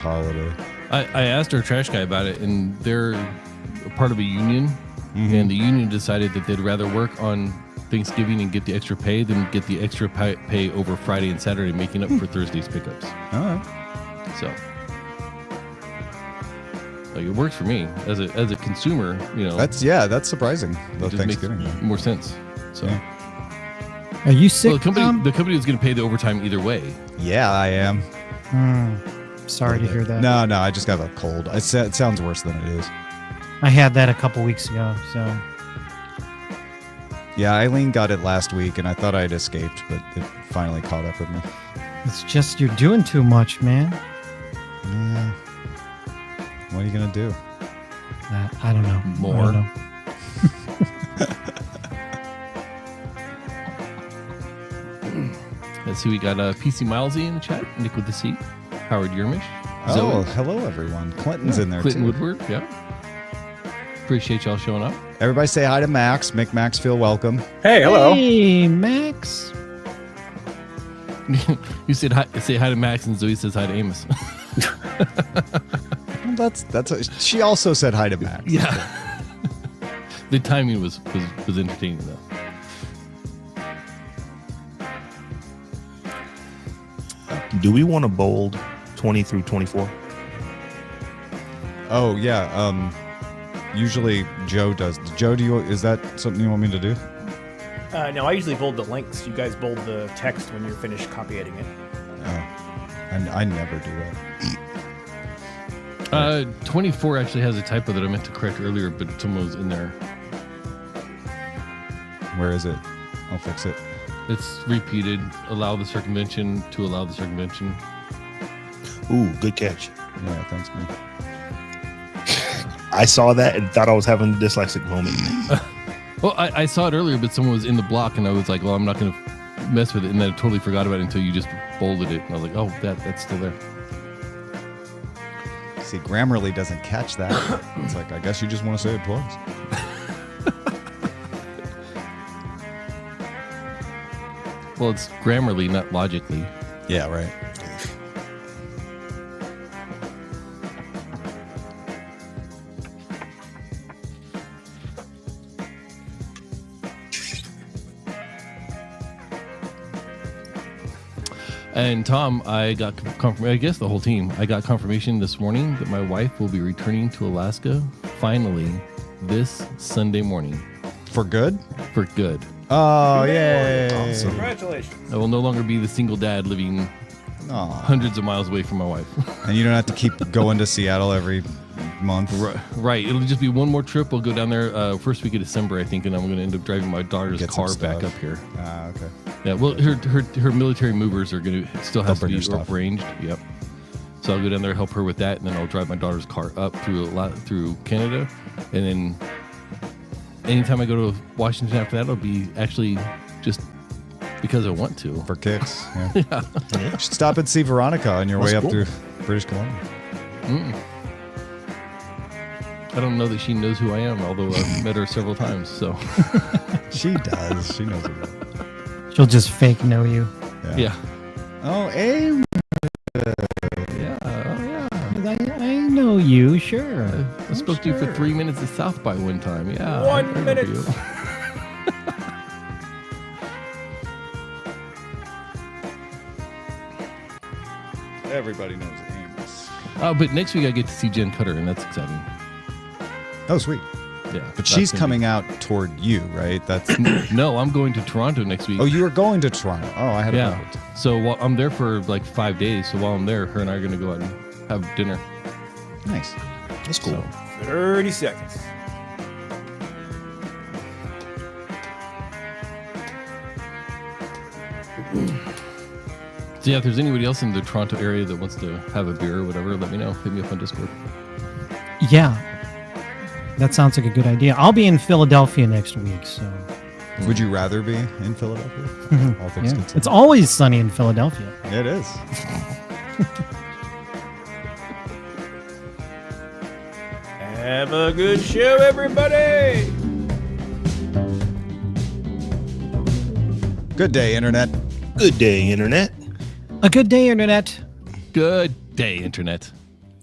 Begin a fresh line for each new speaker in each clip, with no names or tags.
holiday.
I asked our trash guy about it, and they're a part of a union, and the union decided that they'd rather work on Thanksgiving and get the extra pay than get the extra pay over Friday and Saturday, making up for Thursday's pickups.
All right.
So, like, it works for me as a consumer. You know,
That's surprising. The
it just
Thanksgiving
makes more sense. So,
Are you sick?
well, the company is going to pay the overtime either way.
Yeah, I am.
Sorry to hear that.
No, I just got a cold. It sounds worse than it is.
I had that a couple weeks ago, so.
Yeah, Eileen got it last week, and I thought I had escaped, but it finally caught up with me.
It's just you're doing too much, man.
Yeah. What are you going to do?
I don't know.
More.
I don't know.
Let's see, we got PC Milesy in the chat, Nick with the C, Howard Yermish,
Oh,
Zoe,
hello, everyone. Clinton's in there,
Clinton
too.
Woodward, yeah. Appreciate y'all showing up.
Everybody say hi to Max. Make Max feel welcome.
Hey, hello.
Hey, Max.
You said hi, say hi to Max, and Zoe says hi to Amos.
Well, she also said hi to Max.
Yeah. The timing was entertaining, though.
Do we want to bold 20 through 24?
Oh, yeah. Usually Joe does. Joe, is that something you want me to do?
No, I usually bold the links. You guys bold the text when you're finished copy editing it.
Oh, I never do that.
24 actually has a typo that I meant to correct earlier, but someone was in there.
Where is it? I'll fix it.
It's repeated. Allow the circumvention to allow the circumvention.
Ooh, good catch.
Yeah, thanks, man.
I saw that and thought I was having a dyslexic moment.
Well, I saw it earlier, but someone was in the block, and I was like, well, I'm not going to mess with it. And then I totally forgot about it until you just bolded it. And I was like, oh, that's still there.
See, Grammarly doesn't catch that. It's like, I guess you just want to say it twice.
Well, it's Grammarly, not logically.
Yeah, right.
And Tom, I got I guess the whole team. I got confirmation this morning that my wife will be returning to Alaska finally this Sunday morning.
For good?
For good.
Oh, yay.
Awesome.
Congratulations.
I will no longer be the single dad living
Aw.
hundreds of miles away from my wife.
And you don't have to keep going to Seattle every month.
Right. It'll just be one more trip. We'll go down there first week of December, I think, and I'm going to end up driving my daughter's
Get some
car back
stuff.
up here.
Ah, okay.
Yeah, well, her military movers are going to still have to
bring
be
your stuff.
arranged. Yep. So I'll go down there, help her with that, and then I'll drive my daughter's car up through Canada, and then anytime I go to Washington after that, it'll be actually just because I want to.
For kicks. Yeah. You should stop and see Veronica on your way up through British Columbia.
I don't know that she knows who I am, although I've met her several times. So
She does. She knows it.
She'll just fake know you.
yeah.
Oh, Amos.
Yeah. Oh, yeah.
I know you, sure.
I spoke to you for 3 minutes at South by one time. Yeah.
1
I remember
minute.
you.
Everybody knows Amos.
But next week I get to see Jen Cutter, and that's exciting.
Oh, sweet.
Yeah.
But she's coming out toward you, right? That's.
No, I'm going to Toronto next week.
Oh, you were going to Toronto. Oh, I had a
Yeah.
moment.
So I'm there for like 5 days. So while I'm there, her and I are going to go out and have dinner.
Nice.
That's cool.
30 seconds.
So yeah, if there's anybody else in the Toronto area that wants to have a beer or whatever, let me know. Hit me up on Discord.
Yeah. That sounds like a good idea. I'll be in Philadelphia next week, so.
Would you rather be in Philadelphia? All things
Yeah.
considered.
It's always sunny in Philadelphia.
It is.
Have a good show, everybody.
Good day, Internet.
Good day, Internet.
A good day, Internet.
Good day, Internet.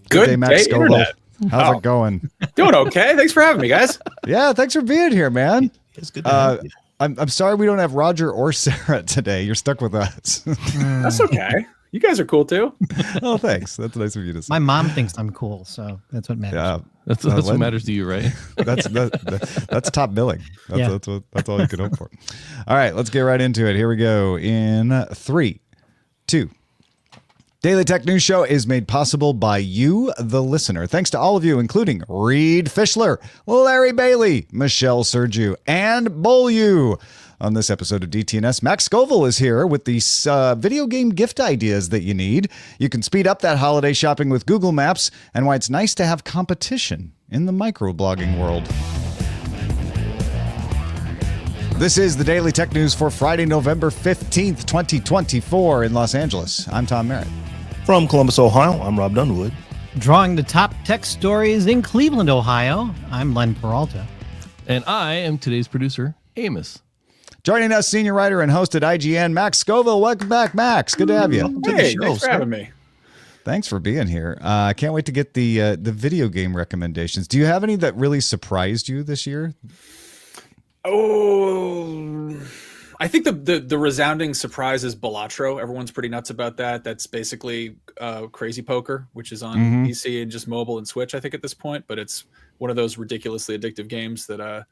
Good
day, Max Scoville.
internet.
How's
Oh.
it going?
Doing okay. Thanks for having me, guys.
Yeah, thanks for being here, man.
It's good to have you.
I'm sorry we don't have Roger or Sarah today. You're stuck with us.
That's okay. You guys are cool too.
Oh, thanks. That's nice of you to say.
My mom thinks I'm cool, so that's what matters.
Yeah,
That's
Len-
what matters to you, right?
that's top billing.
Yeah.
That's all you can hope for. All right, let's get right into it. Here we go. In 3, 2. Daily Tech News Show is made possible by you, the listener. Thanks to all of you, including Reed Fischler, Larry Bailey, Michelle Sergiu, and Bolu. On this episode of DTNS, Max Scoville is here with these video game gift ideas that you need. You can speed up that holiday shopping with Google Maps, and why it's nice to have competition in the microblogging world. This is the Daily Tech News for Friday, November 15th, 2024 in Los Angeles. I'm Tom Merritt.
From Columbus, Ohio, I'm Robb Dunewood.
Drawing the top tech stories in Cleveland, Ohio, I'm Len Peralta.
And I am today's producer, Amos.
Joining us, senior writer and host at IGN, Max Scoville. Welcome back, Max. Good to have you.
Hey,
show,
thanks for
sir.
having me.
Thanks for being here. I can't wait to get the video game recommendations. Do you have any that really surprised you this year?
Oh, I think the resounding surprise is Balatro. Everyone's pretty nuts about that. That's basically Crazy Poker, which is on PC and just mobile and Switch, I think, at this point. But it's one of those ridiculously addictive games that, I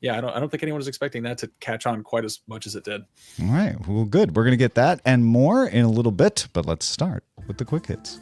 don't think anyone was expecting that to catch on quite as much as it did.
All right. Well, good. We're going to get that and more in a little bit, but let's start with the quick hits.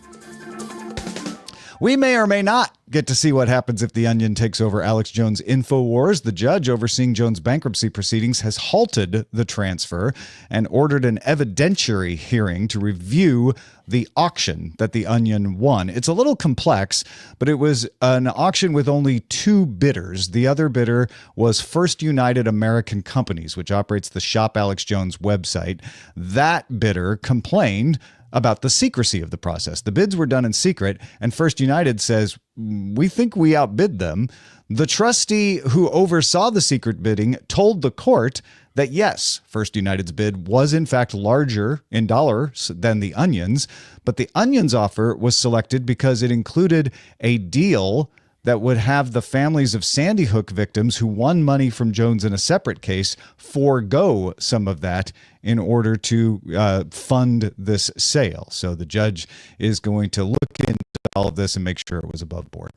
We may or may not get to see what happens if the Onion takes over Alex Jones' InfoWars. The judge overseeing Jones' bankruptcy proceedings has halted the transfer and ordered an evidentiary hearing to review the auction that the Onion won. It's a little complex, but it was an auction with only 2 bidders. The other bidder was First United American Companies, which operates the Shop Alex Jones website. That bidder complained about the secrecy of the process. The bids were done in secret, and First United says, we think we outbid them. The trustee who oversaw the secret bidding told the court that yes, First United's bid was in fact larger in dollars than the Onion's, but the Onion's offer was selected because it included a deal that would have the families of Sandy Hook victims who won money from Jones in a separate case forego some of that in order to fund this sale. So the judge is going to look into all of this and make sure it was above board.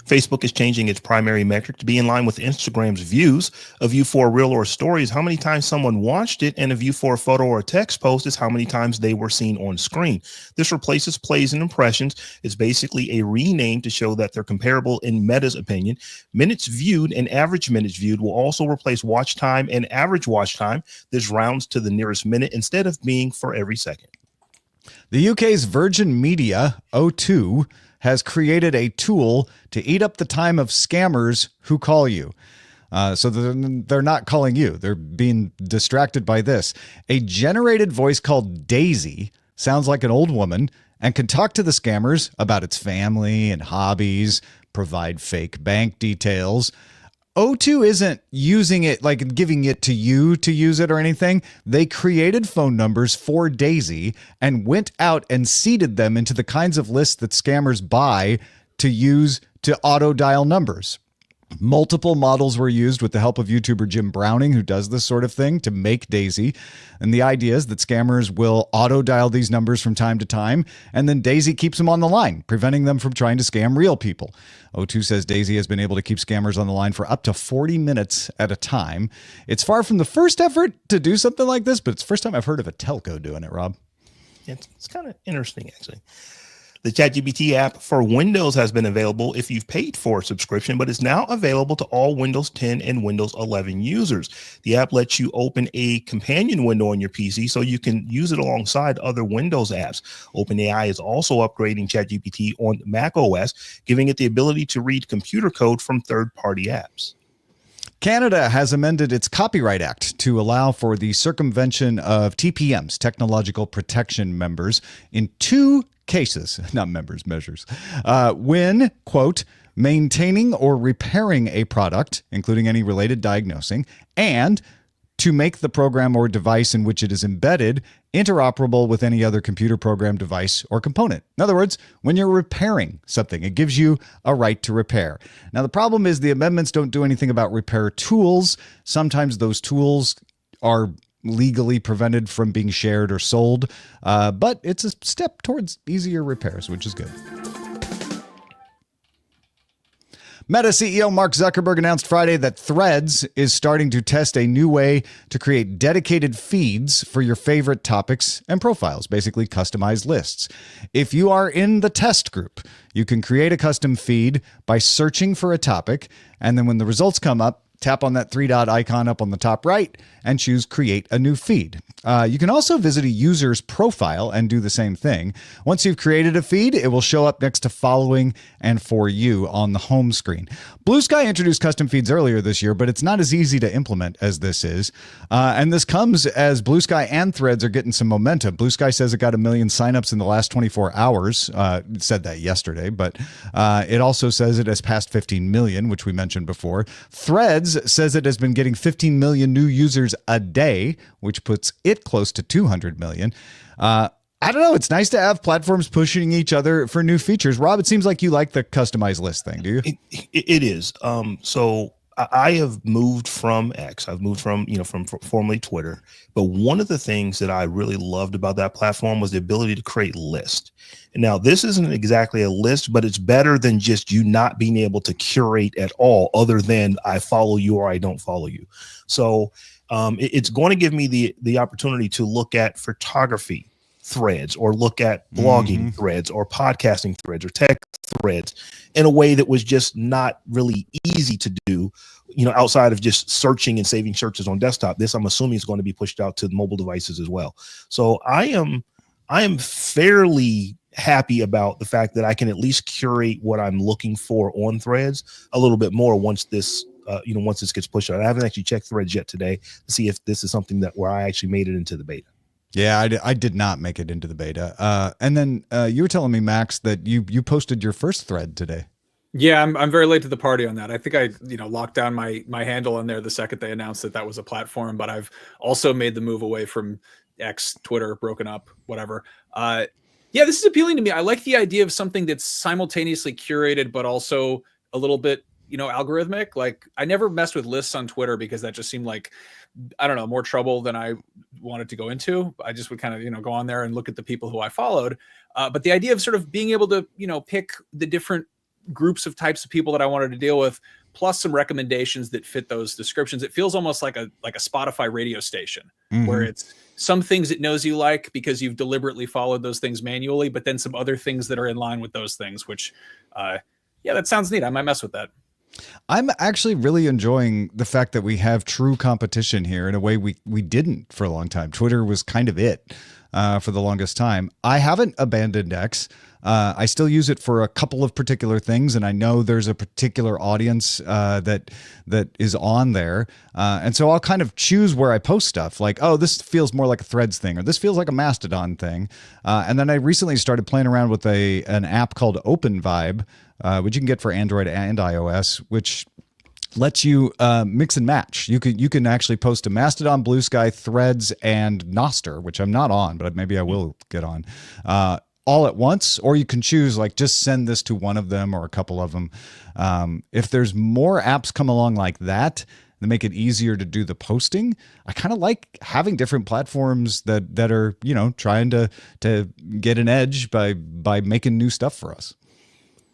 Facebook is changing its primary metric to be in line with Instagram's views. A view for a reel or a story is how many times someone watched it, and a view for a photo or a text post is how many times they were seen on screen. This replaces plays and impressions. It's basically a rename to show that they're comparable in Meta's opinion. Minutes viewed and average minutes viewed will also replace watch time and average watch time. This rounds to the nearest minute instead of being for every second.
The UK's Virgin Media, O2, has created a tool to eat up the time of scammers who call you. So they're not calling you. They're being distracted by this. A generated voice called Daisy sounds like an old woman and can talk to the scammers about its family and hobbies, provide fake bank details. O2 isn't using it, like giving it to you to use it or anything. They created phone numbers for Daisy and went out and seeded them into the kinds of lists that scammers buy to use to auto dial numbers. Multiple models were used with the help of YouTuber Jim Browning, who does this sort of thing, to make Daisy. And the idea is that scammers will auto-dial these numbers from time to time, and then Daisy keeps them on the line, preventing them from trying to scam real people. O2 says Daisy has been able to keep scammers on the line for up to 40 minutes at a time. It's far from the first effort to do something like this, but it's the first time I've heard of a telco doing it, Rob.
It's kind of interesting, actually. The ChatGPT app for Windows has been available if you've paid for a subscription, but it's now available to all Windows 10 and Windows 11 users. The app lets you open a companion window on your PC so you can use it alongside other Windows apps. OpenAI is also upgrading ChatGPT on Mac OS, giving it the ability to read computer code from third-party apps.
Canada has amended its Copyright Act to allow for the circumvention of TPMs, Technological Protection Members, in 2 cases, not members, measures, when, quote, maintaining or repairing a product, including any related diagnosing, and to make the program or device in which it is embedded interoperable with any other computer program, device, or component. In other words, when you're repairing something, it gives you a right to repair. Now, the problem is the amendments don't do anything about repair tools. Sometimes those tools are legally prevented from being shared or sold, but it's a step towards easier repairs, which is good. Meta CEO Mark Zuckerberg announced Friday that Threads is starting to test a new way to create dedicated feeds for your favorite topics and profiles, basically customized lists. If you are in the test group, you can create a custom feed by searching for a topic, and then when the results come up, tap on that three-dot icon up on the top right and choose Create a New Feed. You can also visit a user's profile and do the same thing. Once you've created a feed, it will show up next to Following and For You on the home screen. Bluesky introduced custom feeds earlier this year, but it's not as easy to implement as this is. And this comes as Bluesky and Threads are getting some momentum. Bluesky says it got 1 million signups in the last 24 hours. It said that yesterday, but it also says it has passed 15 million, which we mentioned before. Threads says it has been getting 15 million new users a day, which puts it close to 200 million. I don't know. It's nice to have platforms pushing each other for new features. Rob, it seems like you like the customized list thing, do you?
It is. So I have moved from X. I've moved from formerly Twitter. But one of the things that I really loved about that platform was the ability to create lists. And now this isn't exactly a list, but it's better than just you not being able to curate at all, other than I follow you or I don't follow you. So it's going to give me the opportunity to look at photography threads, or look at blogging threads, or podcasting threads, or tech threads in a way that was just not really easy to do, outside of just searching and saving searches on desktop. This, I'm assuming, is going to be pushed out to mobile devices as well. So I am fairly happy about the fact that I can at least curate what I'm looking for on Threads a little bit more once this once this gets pushed out. I haven't actually checked Threads yet today to see if this is something where I actually made it into the beta.
Yeah, I did not make it into the beta. And then you were telling me, Max, that you posted your first thread today.
Yeah, I'm very late to the party on that. I think I locked down my handle on there the second they announced that was a platform, but I've also made the move away from X, Twitter, broken up, whatever. Yeah, this is appealing to me. I like the idea of something that's simultaneously curated, but also a little bit, algorithmic. Like, I never messed with lists on Twitter because that just seemed like, I don't know, more trouble than I wanted to go into. I just would kind of, go on there and look at the people who I followed. But the idea of sort of being able to, pick the different groups of types of people that I wanted to deal with, plus some recommendations that fit those descriptions. It feels almost like a Spotify radio station, where it's some things it knows you like because you've deliberately followed those things manually, but then some other things that are in line with those things, which, that sounds neat. I might mess with that.
I'm actually really enjoying the fact that we have true competition here in a way we didn't for a long time. Twitter was kind of it for the longest time. I haven't abandoned X. I still use it for a couple of particular things, and I know there's a particular audience that is on there. And so I'll kind of choose where I post stuff, like, oh, this feels more like a Threads thing, or this feels like a Mastodon thing. And then I recently started playing around with an app called Open Vibe, which you can get for Android and iOS, which lets you mix and match. You can actually post to Mastodon, Bluesky, Threads, and Nostr, which I'm not on, but maybe I will get on, all at once. Or you can choose, like, just send this to one of them or a couple of them. If there's more apps come along like that make it easier to do the posting, I kind of like having different platforms that are, trying to get an edge by making new stuff for us.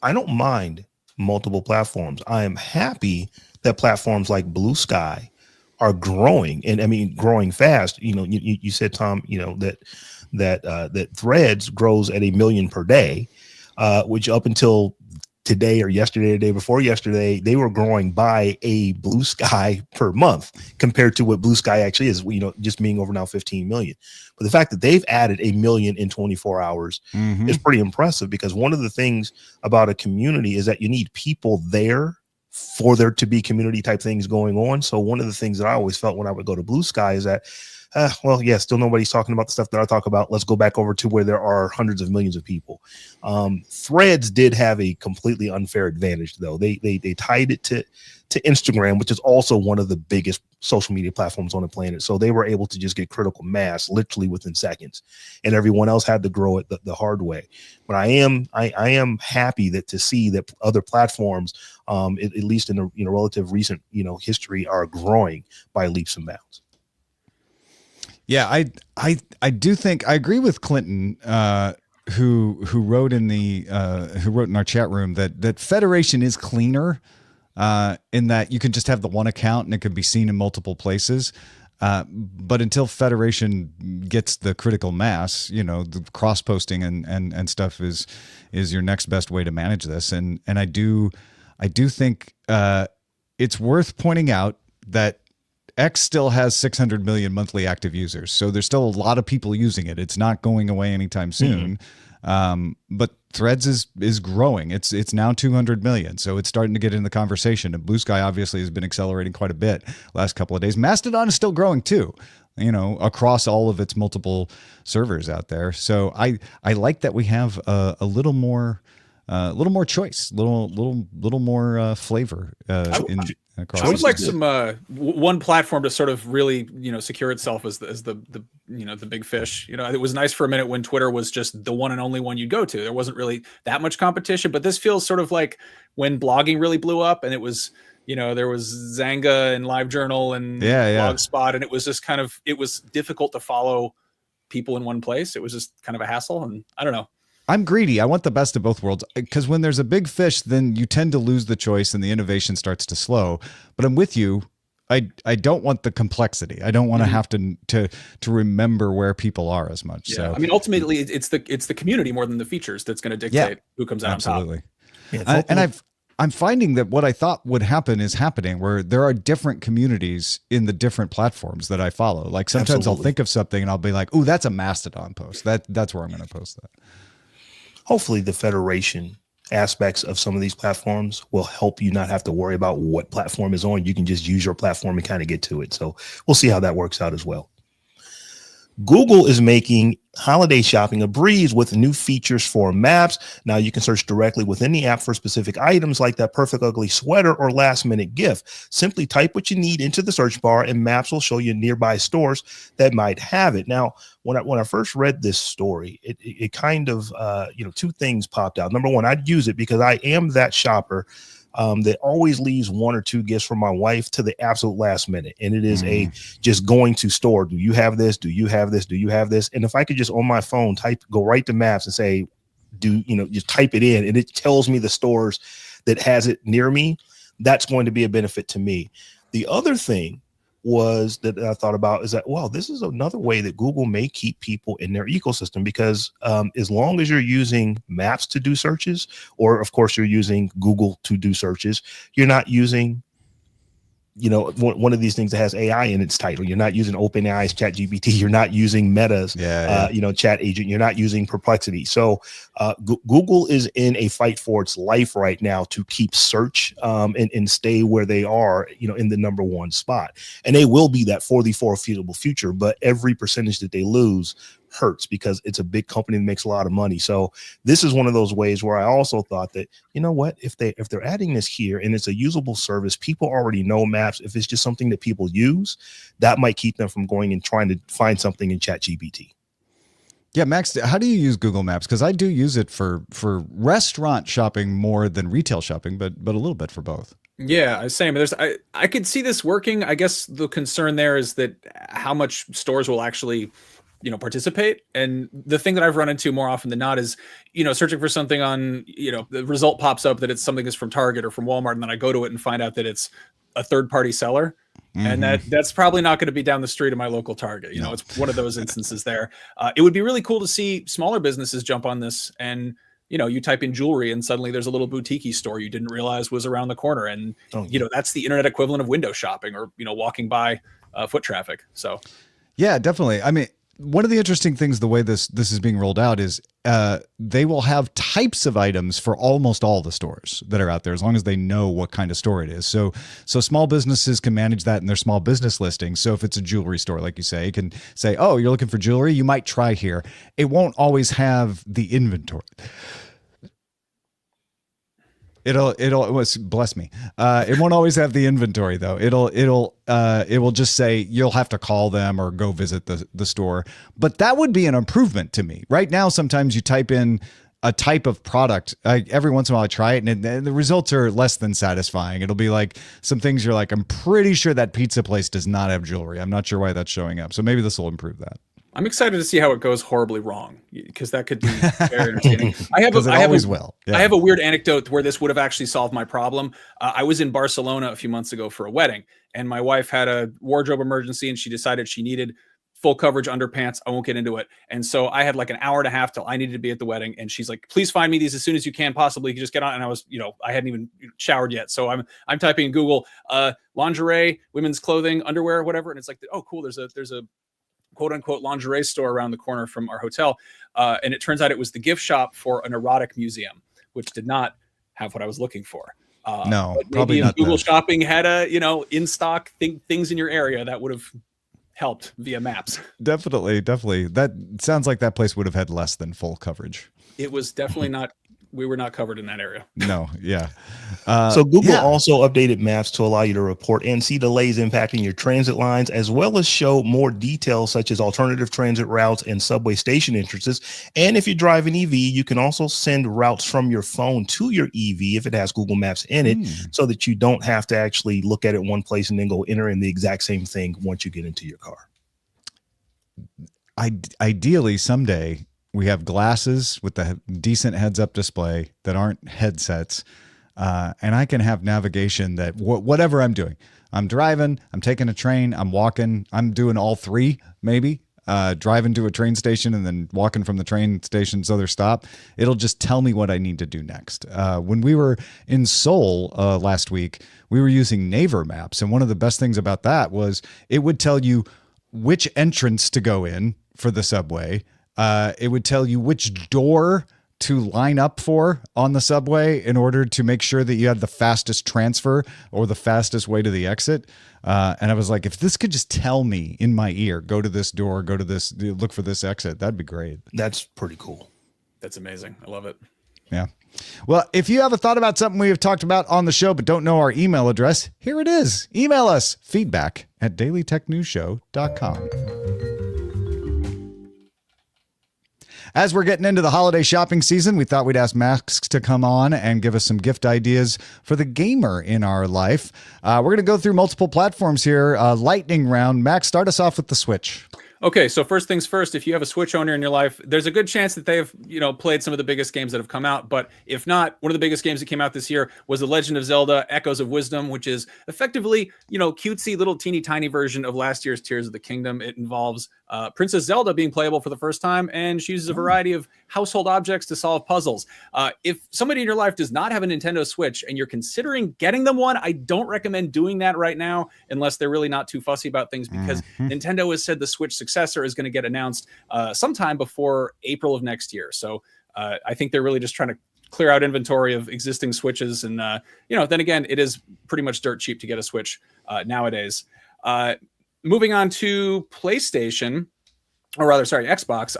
I don't mind multiple platforms. I am happy that platforms like Bluesky are growing, and I mean growing fast. You said, Tom, that Threads grows at 1 million per day, which up until today or yesterday, the day before yesterday, they were growing by a Bluesky per month compared to what Bluesky actually is, just being over now 15 million. But the fact that they've added 1 million in 24 hours is pretty impressive, because one of the things about a community is that you need people there for there to be community type things going on. So one of the things that I always felt when I would go to Bluesky is that well, yeah, still nobody's talking about the stuff that I talk about. Let's go back over to where there are hundreds of millions of people. Threads did have a completely unfair advantage, though. They tied it to Instagram, which is also one of the biggest social media platforms on the planet. So they were able to just get critical mass literally within seconds, and everyone else had to grow it the hard way. But I am happy to see that other platforms, at least in a relative recent history, are growing by leaps and bounds.
Yeah, I do think I agree with Clinton, who wrote in our chat room that Federation is cleaner, in that you can just have the one account and it can be seen in multiple places. But until Federation gets the critical mass, the cross posting and stuff is your next best way to manage this. And I do think it's worth pointing out that X still has 600 million monthly active users. So there's still a lot of people using it. It's not going away anytime soon. But Threads is growing. It's now 200 million. So it's starting to get in the conversation. And Bluesky obviously has been accelerating quite a bit last couple of days. Mastodon is still growing too, across all of its multiple servers out there. So I like that we have a little more choice, little more flavor across.
I would like some one platform to sort of really secure itself as the big fish. It was nice for a minute when Twitter was just the one and only one you'd go to. There wasn't really that much competition, but this feels sort of like when blogging really blew up, and it was there was Zanga and LiveJournal and Blogspot, and it was just it was difficult to follow people in one place. It was just kind of a hassle, and I don't know.
I'm greedy. I want the best of both worlds, because when there's a big fish, then you tend to lose the choice and the innovation starts to slow. But I'm with you. I don't want the complexity. I don't want to have to remember where people are as much.
Yeah.
So
I mean, ultimately, it's the community more than the features that's going to dictate who comes out
absolutely.
on top.
And I'm finding that what I thought would happen is happening, where there are different communities in the different platforms that I follow. Like sometimes I'll think of something and I'll be like, "Ooh, that's a Mastodon post. That's where I'm going to post that."
Hopefully the Federation aspects of some of these platforms will help you not have to worry about what platform is on. You can just use your platform and kind of get to it. So we'll see how that works out as well. Google is making holiday shopping a breeze with new features for maps. Now you can search directly within the app for specific items like that perfect ugly sweater or last minute gift. Simply type what you need into the search bar and maps will show you nearby stores that might have it. Now, when I first read this story, it kind of, two things popped out. Number one, I'd use it because I am that shopper that always leaves one or two gifts for my wife to the absolute last minute. And it is just going to store. Do you have this? Do you have this? Do you have this? And if I could just on my phone go right to maps and say, just type it in and it tells me the stores that has it near me, that's going to be a benefit to me. The other thing was that I thought about is that, well, this is another way that Google may keep people in their ecosystem, because as long as you're using maps to do searches, or of course you're using Google to do searches, you're not using one of these things that has AI in its title. You're not using OpenAI's ChatGPT. You're not using Meta's, Chat Agent. You're not using Perplexity. So Google is in a fight for its life right now to keep search and stay where they are, in the number one spot. And they will be that for the foreseeable future. But every percentage that they lose hurts, because it's a big company that makes a lot of money. So this is one of those ways where I also thought that, if they're adding this here and it's a usable service, people already know maps. If it's just something that people use, that might keep them from going and trying to find something in ChatGPT.
Yeah, Max, how do you use Google Maps? Because I do use it for restaurant shopping more than retail shopping, but a little bit for both.
Yeah, same. I could see this working. I guess the concern there is that how much stores will actually participate. And the thing that I've run into more often than not is, searching for something on, the result pops up that it's something that's from Target or from Walmart. And then I go to it and find out that it's a third-party seller. And that's probably not going to be down the street of my local Target. It's one of those instances there. It would be really cool to see smaller businesses jump on this. And, you type in jewelry and suddenly there's a little boutique store you didn't realize was around the corner. And, that's the internet equivalent of window shopping or, walking by foot traffic. So.
Yeah, definitely. I mean, one of the interesting things, the way this is being rolled out is they will have types of items for almost all the stores that are out there, as long as they know what kind of store it is. So small businesses can manage that in their small business listings. So if it's a jewelry store, like you say, you can say, oh, you're looking for jewelry, you might try here. It won't always have the inventory. Bless me. It won't always have the inventory though. It will just say you'll have to call them or go visit the store. But that would be an improvement to me. Right now, sometimes you type in a type of product. Every once in a while I try it and the results are less than satisfying. It'll be like some things you're like, I'm pretty sure that pizza place does not have jewelry. I'm not sure why that's showing up. So maybe this will improve that.
I'm excited to see how it goes horribly wrong, because that could be very entertaining. I have a weird anecdote where this would have actually solved my problem. I was in Barcelona a few months ago for a wedding, and my wife had a wardrobe emergency, and she decided she needed full coverage underpants. I won't get into it. And so I had like an hour and a half till I needed to be at the wedding. And she's like, please find me these as soon as you can possibly. Just get on. And I was, I hadn't even showered yet. So I'm typing in Google, lingerie, women's clothing, underwear, whatever. And it's like, oh, cool. There's a quote unquote lingerie store around the corner from our hotel. And it turns out it was the gift shop for an erotic museum, which did not have what I was looking for.
No,
but
probably
maybe
not.
If Google Shopping had in stock things in your area, that would have helped via maps.
Definitely. That sounds like that place would have had less than full coverage.
It was definitely not. We were not covered in that area.
No, yeah.
So Google also updated maps to allow you to report and see delays impacting your transit lines, as well as show more details such as alternative transit routes and subway station entrances. And if you drive an EV, you can also send routes from your phone to your EV if it has Google Maps in it, so that you don't have to actually look at it one place and then go enter in the exact same thing once you get into your car.
Ideally, someday we have glasses with the decent heads-up display that aren't headsets, and I can have navigation that whatever I'm doing. I'm driving, I'm taking a train, I'm walking, I'm doing all three, maybe, driving to a train station and then walking from the train station to other stop. It'll just tell me what I need to do next. When we were in Seoul last week, we were using Naver Maps, and one of the best things about that was it would tell you which entrance to go in for the subway. It would tell you which door to line up for on the subway in order to make sure that you had the fastest transfer or the fastest way to the exit. And I was like, if this could just tell me in my ear, go to this door, go to this, look for this exit, that'd be great.
That's pretty cool.
That's amazing. I love it.
Yeah. Well, if you have a thought about something we have talked about on the show but don't know our email address, here it is. Email us, feedback@dailytechnewsshow.com. As we're getting into the holiday shopping season, we thought we'd ask Max to come on and give us some gift ideas for the gamer in our life. We're going to go through multiple platforms here. Lightning round. Max, start us off with the Switch.
Okay, so first things first, if you have a Switch owner in your life, there's a good chance that they've, played some of the biggest games that have come out. But if not, one of the biggest games that came out this year was The Legend of Zelda Echoes of Wisdom, which is effectively, cutesy little teeny tiny version of last year's Tears of the Kingdom. It involves Princess Zelda being playable for the first time, and she uses a variety of household objects to solve puzzles. If somebody in your life does not have a Nintendo Switch and you're considering getting them one, I don't recommend doing that right now unless they're really not too fussy about things, because Nintendo has said the Switch successor is going to get announced sometime before April of next year. So I think they're really just trying to clear out inventory of existing Switches. And, then again, it is pretty much dirt cheap to get a Switch nowadays. Moving on to PlayStation, or rather, sorry, Xbox.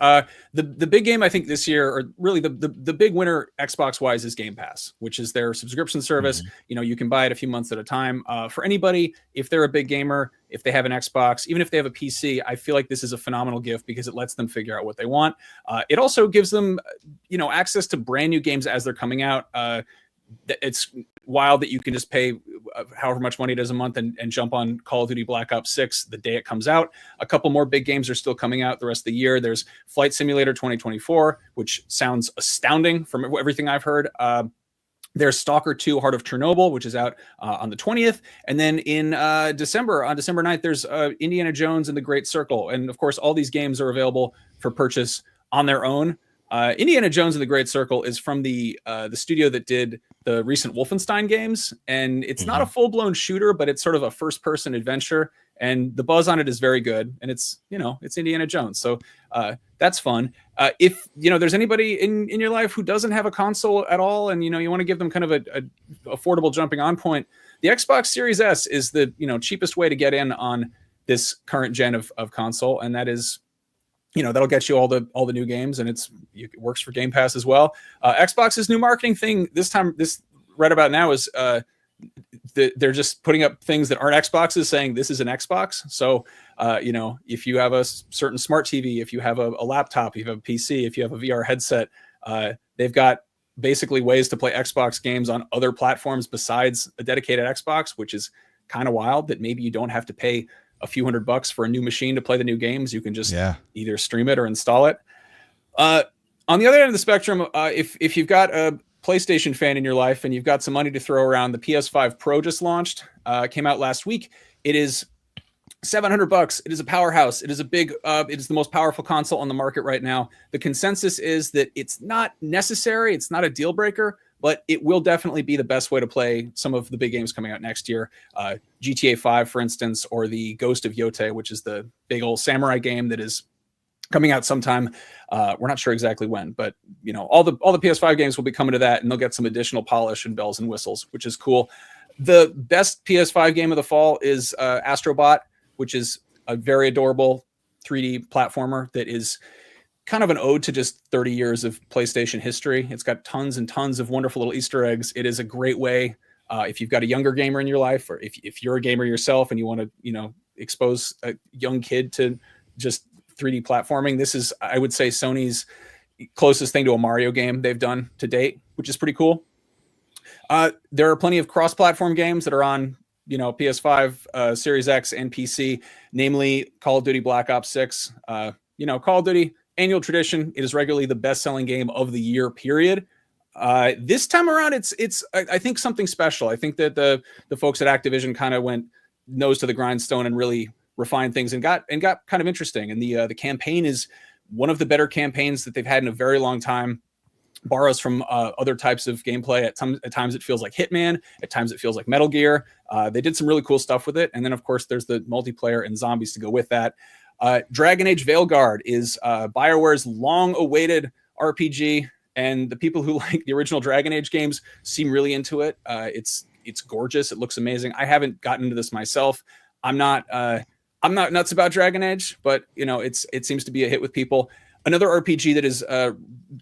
The big game I think this year, or really the big winner Xbox wise, is Game Pass, which is their subscription service. You can buy it a few months at a time. For anybody, if they're a big gamer, if they have an Xbox, even if they have a PC, I feel like this is a phenomenal gift because it lets them figure out what they want. It also gives them, access to brand new games as they're coming out. It's wild that you can just pay however much money it is a month and jump on Call of Duty Black Ops 6 the day it comes out. A couple more big games are still coming out the rest of the year. There's Flight Simulator 2024, which sounds astounding from everything I've heard. There's Stalker 2 Heart of Chernobyl, which is out on the 20th. And then in December, on December 9th, there's Indiana Jones and the Great Circle. And of course, all these games are available for purchase on their own. Indiana Jones and the Great Circle is from the studio that did the recent Wolfenstein games, and it's not a full-blown shooter, but it's sort of a first-person adventure, and the buzz on it is very good, and it's Indiana Jones, so that's fun. If there's anybody in your life who doesn't have a console at all, and you want to give them kind of a affordable jumping on point, the Xbox Series S is the cheapest way to get in on this current gen of console, and that is that'll get you all the new games, and it works for Game Pass as well. Xbox's new marketing thing this right about now is they're just putting up things that aren't Xboxes, saying this is an Xbox. So if you have a certain smart TV, if you have a laptop, if you have a PC, if you have a VR headset, they've got basically ways to play Xbox games on other platforms besides a dedicated Xbox, which is kind of wild that maybe you don't have to pay a few $100 for a new machine to play the new games. You can just either stream it or install it. On the other end of the spectrum, if you've got a PlayStation fan in your life and you've got some money to throw around, the PS5 Pro just launched, came out last week. It is $700. It is a powerhouse. It is it is the most powerful console on the market right now. The consensus is that it's not necessary. It's not a deal breaker, but it will definitely be the best way to play some of the big games coming out next year. GTA 5, for instance, or the Ghost of Yote, which is the big old samurai game that is coming out sometime. We're not sure exactly when, but all the PS5 games will be coming to that, and they'll get some additional polish and bells and whistles, which is cool. The best PS5 game of the fall is Astrobot, which is a very adorable 3D platformer that is kind of an ode to just 30 years of PlayStation history. It's got tons and tons of wonderful little Easter eggs. It is a great way if you've got a younger gamer in your life, or if you're a gamer yourself and you want to expose a young kid to just 3D platforming. This is, I would say, Sony's closest thing to a Mario game they've done to date, which is pretty cool. There are plenty of cross-platform games that are on PS5, Series X, and PC, namely Call of Duty Black Ops 6. Call of Duty, annual tradition. It is regularly the best-selling game of the year, period. This time around, it's I think something special. I think that the folks at Activision kind of went nose to the grindstone and really refined things and got kind of interesting. And the campaign is one of the better campaigns that they've had in a very long time. Borrows from other types of gameplay. At times it feels like Hitman. At times it feels like Metal Gear. They did some really cool stuff with it. And then, of course, there's the multiplayer and zombies to go with that. Dragon Age Veilguard is BioWare's long-awaited RPG, and the people who like the original Dragon Age games seem really into it. It's gorgeous. It looks amazing. I haven't gotten into this myself. I'm not nuts about Dragon Age, but it seems to be a hit with people. Another RPG that is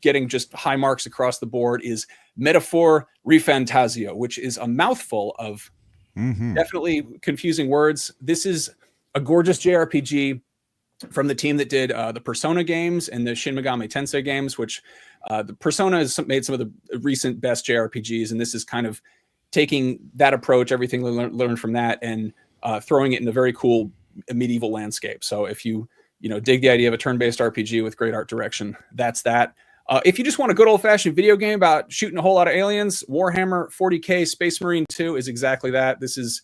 getting just high marks across the board is Metaphor Refantasio, which is a mouthful of definitely confusing words. This is a gorgeous JRPG from the team that did the Persona games and the Shin Megami Tensei games, which the Persona has made some of the recent best JRPGs, and this is kind of taking that approach, everything we learned from that, and throwing it in a very cool medieval landscape. So if you dig the idea of a turn-based RPG with great art direction, that's that. If you just want a good old-fashioned video game about shooting a whole lot of aliens, Warhammer 40K Space Marine 2 is exactly that. This is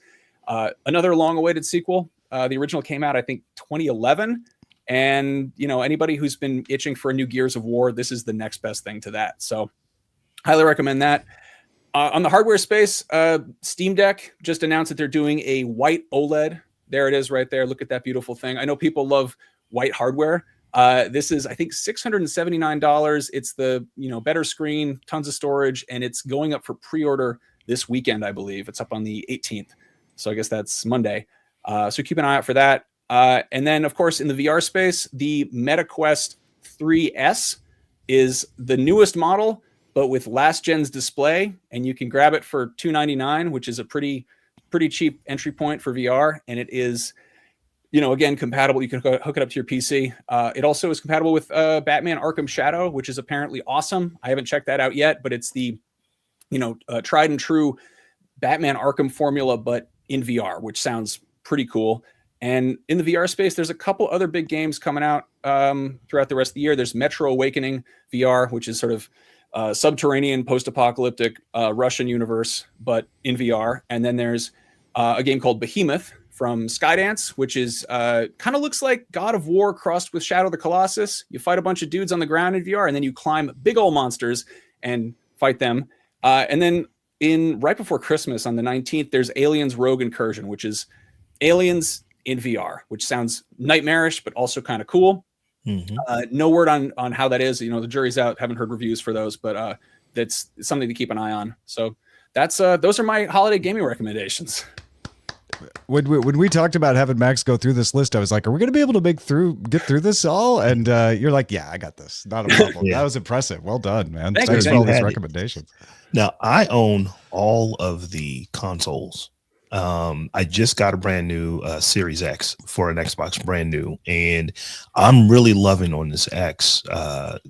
another long-awaited sequel. The original came out, I think, 2011. And, anybody who's been itching for a new Gears of War, this is the next best thing to that. So highly recommend that. On the hardware space, Steam Deck just announced that they're doing a white OLED. There it is right there. Look at that beautiful thing. I know people love white hardware. This is, I think, $679. It's the better screen, tons of storage, and it's going up for pre-order this weekend, I believe. It's up on the 18th. So I guess that's Monday. So keep an eye out for that. And then, of course, in the VR space, the MetaQuest 3S is the newest model, but with last gen's display, and you can grab it for $299, which is a pretty cheap entry point for VR. And it is, again, compatible. You can hook it up to your PC. It also is compatible with Batman Arkham Shadow, which is apparently awesome. I haven't checked that out yet, but it's the, tried and true Batman Arkham formula, but in VR, which sounds pretty cool. And in the VR space, there's a couple other big games coming out throughout the rest of the year. There's Metro Awakening VR, which is sort of subterranean post-apocalyptic Russian universe, but in VR. And then there's a game called Behemoth from Skydance, which is kind of looks like God of War crossed with Shadow of the Colossus. You fight a bunch of dudes on the ground in VR, and then you climb big old monsters and fight them. And then right before Christmas on the 19th, there's Aliens Rogue Incursion, which is Aliens in VR, which sounds nightmarish, but also kind of cool. No word on how that is. The jury's out. Haven't heard reviews for those, but that's something to keep an eye on. So that's those are my holiday gaming recommendations.
When we talked about having Max go through this list, I was like, are we going to be able to get through this all? And you're like, yeah, I got this. Not a problem. That was impressive. Well done, man. Thanks for all these recommendations.
Now, I own all of the consoles. I just got a brand new Series X for an Xbox, brand new, and I'm really loving on this X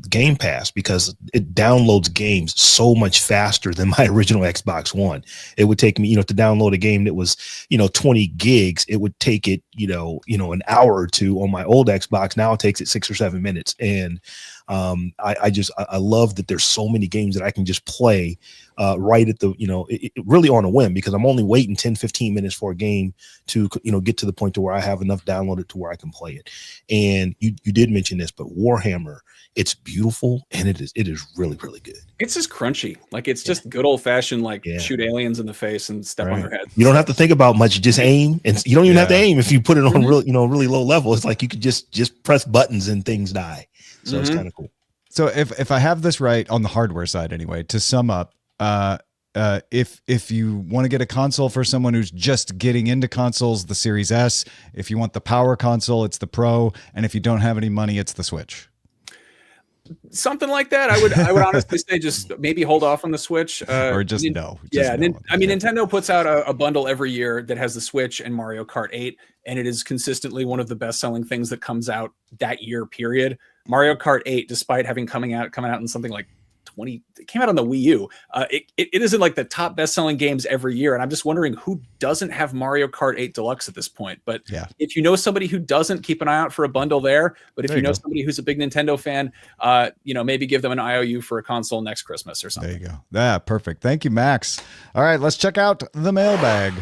Game Pass because it downloads games so much faster than my original Xbox One. It would take me, to download a game that was, 20 gigs. It would take it, an hour or two on my old Xbox. Now it takes it 6 or 7 minutes, and I love that there's so many games that I can just play right at the, really on a whim, because I'm only waiting 10, 15 minutes for a game to, get to the point to where I have enough downloaded to where I can play it. And you did mention this, but Warhammer, it's beautiful and it is really, really good. It's
just crunchy. Like it's just good old fashioned, shoot aliens in the face and step on their head.
You don't have to think about much. Just aim, and you don't even have to aim if you put it on really low level. It's like you could just press buttons and things die. So it's kind of cool.
So if I have this right on the hardware side, anyway, to sum up, if you want to get a console for someone who's just getting into consoles, the Series S. If you want the power console, it's the Pro, and if you don't have any money, it's the Switch.
Something like that. I would honestly say just maybe hold off on the Switch,
or just no.
Nintendo puts out a bundle every year that has the Switch and Mario Kart 8, and it is consistently one of the best-selling things that comes out that year. Period. Mario Kart 8, despite having coming out in something like 20, it came out on the Wii U. It isn't like the top best-selling games every year, and I'm just wondering who doesn't have Mario Kart 8 Deluxe at this point. But if you know somebody who doesn't, keep an eye out for a bundle there. But if you know somebody who's a big Nintendo fan, maybe give them an IOU for a console next Christmas or something.
There you go. Yeah, perfect. Thank you, Max. All right, let's check out the mailbag.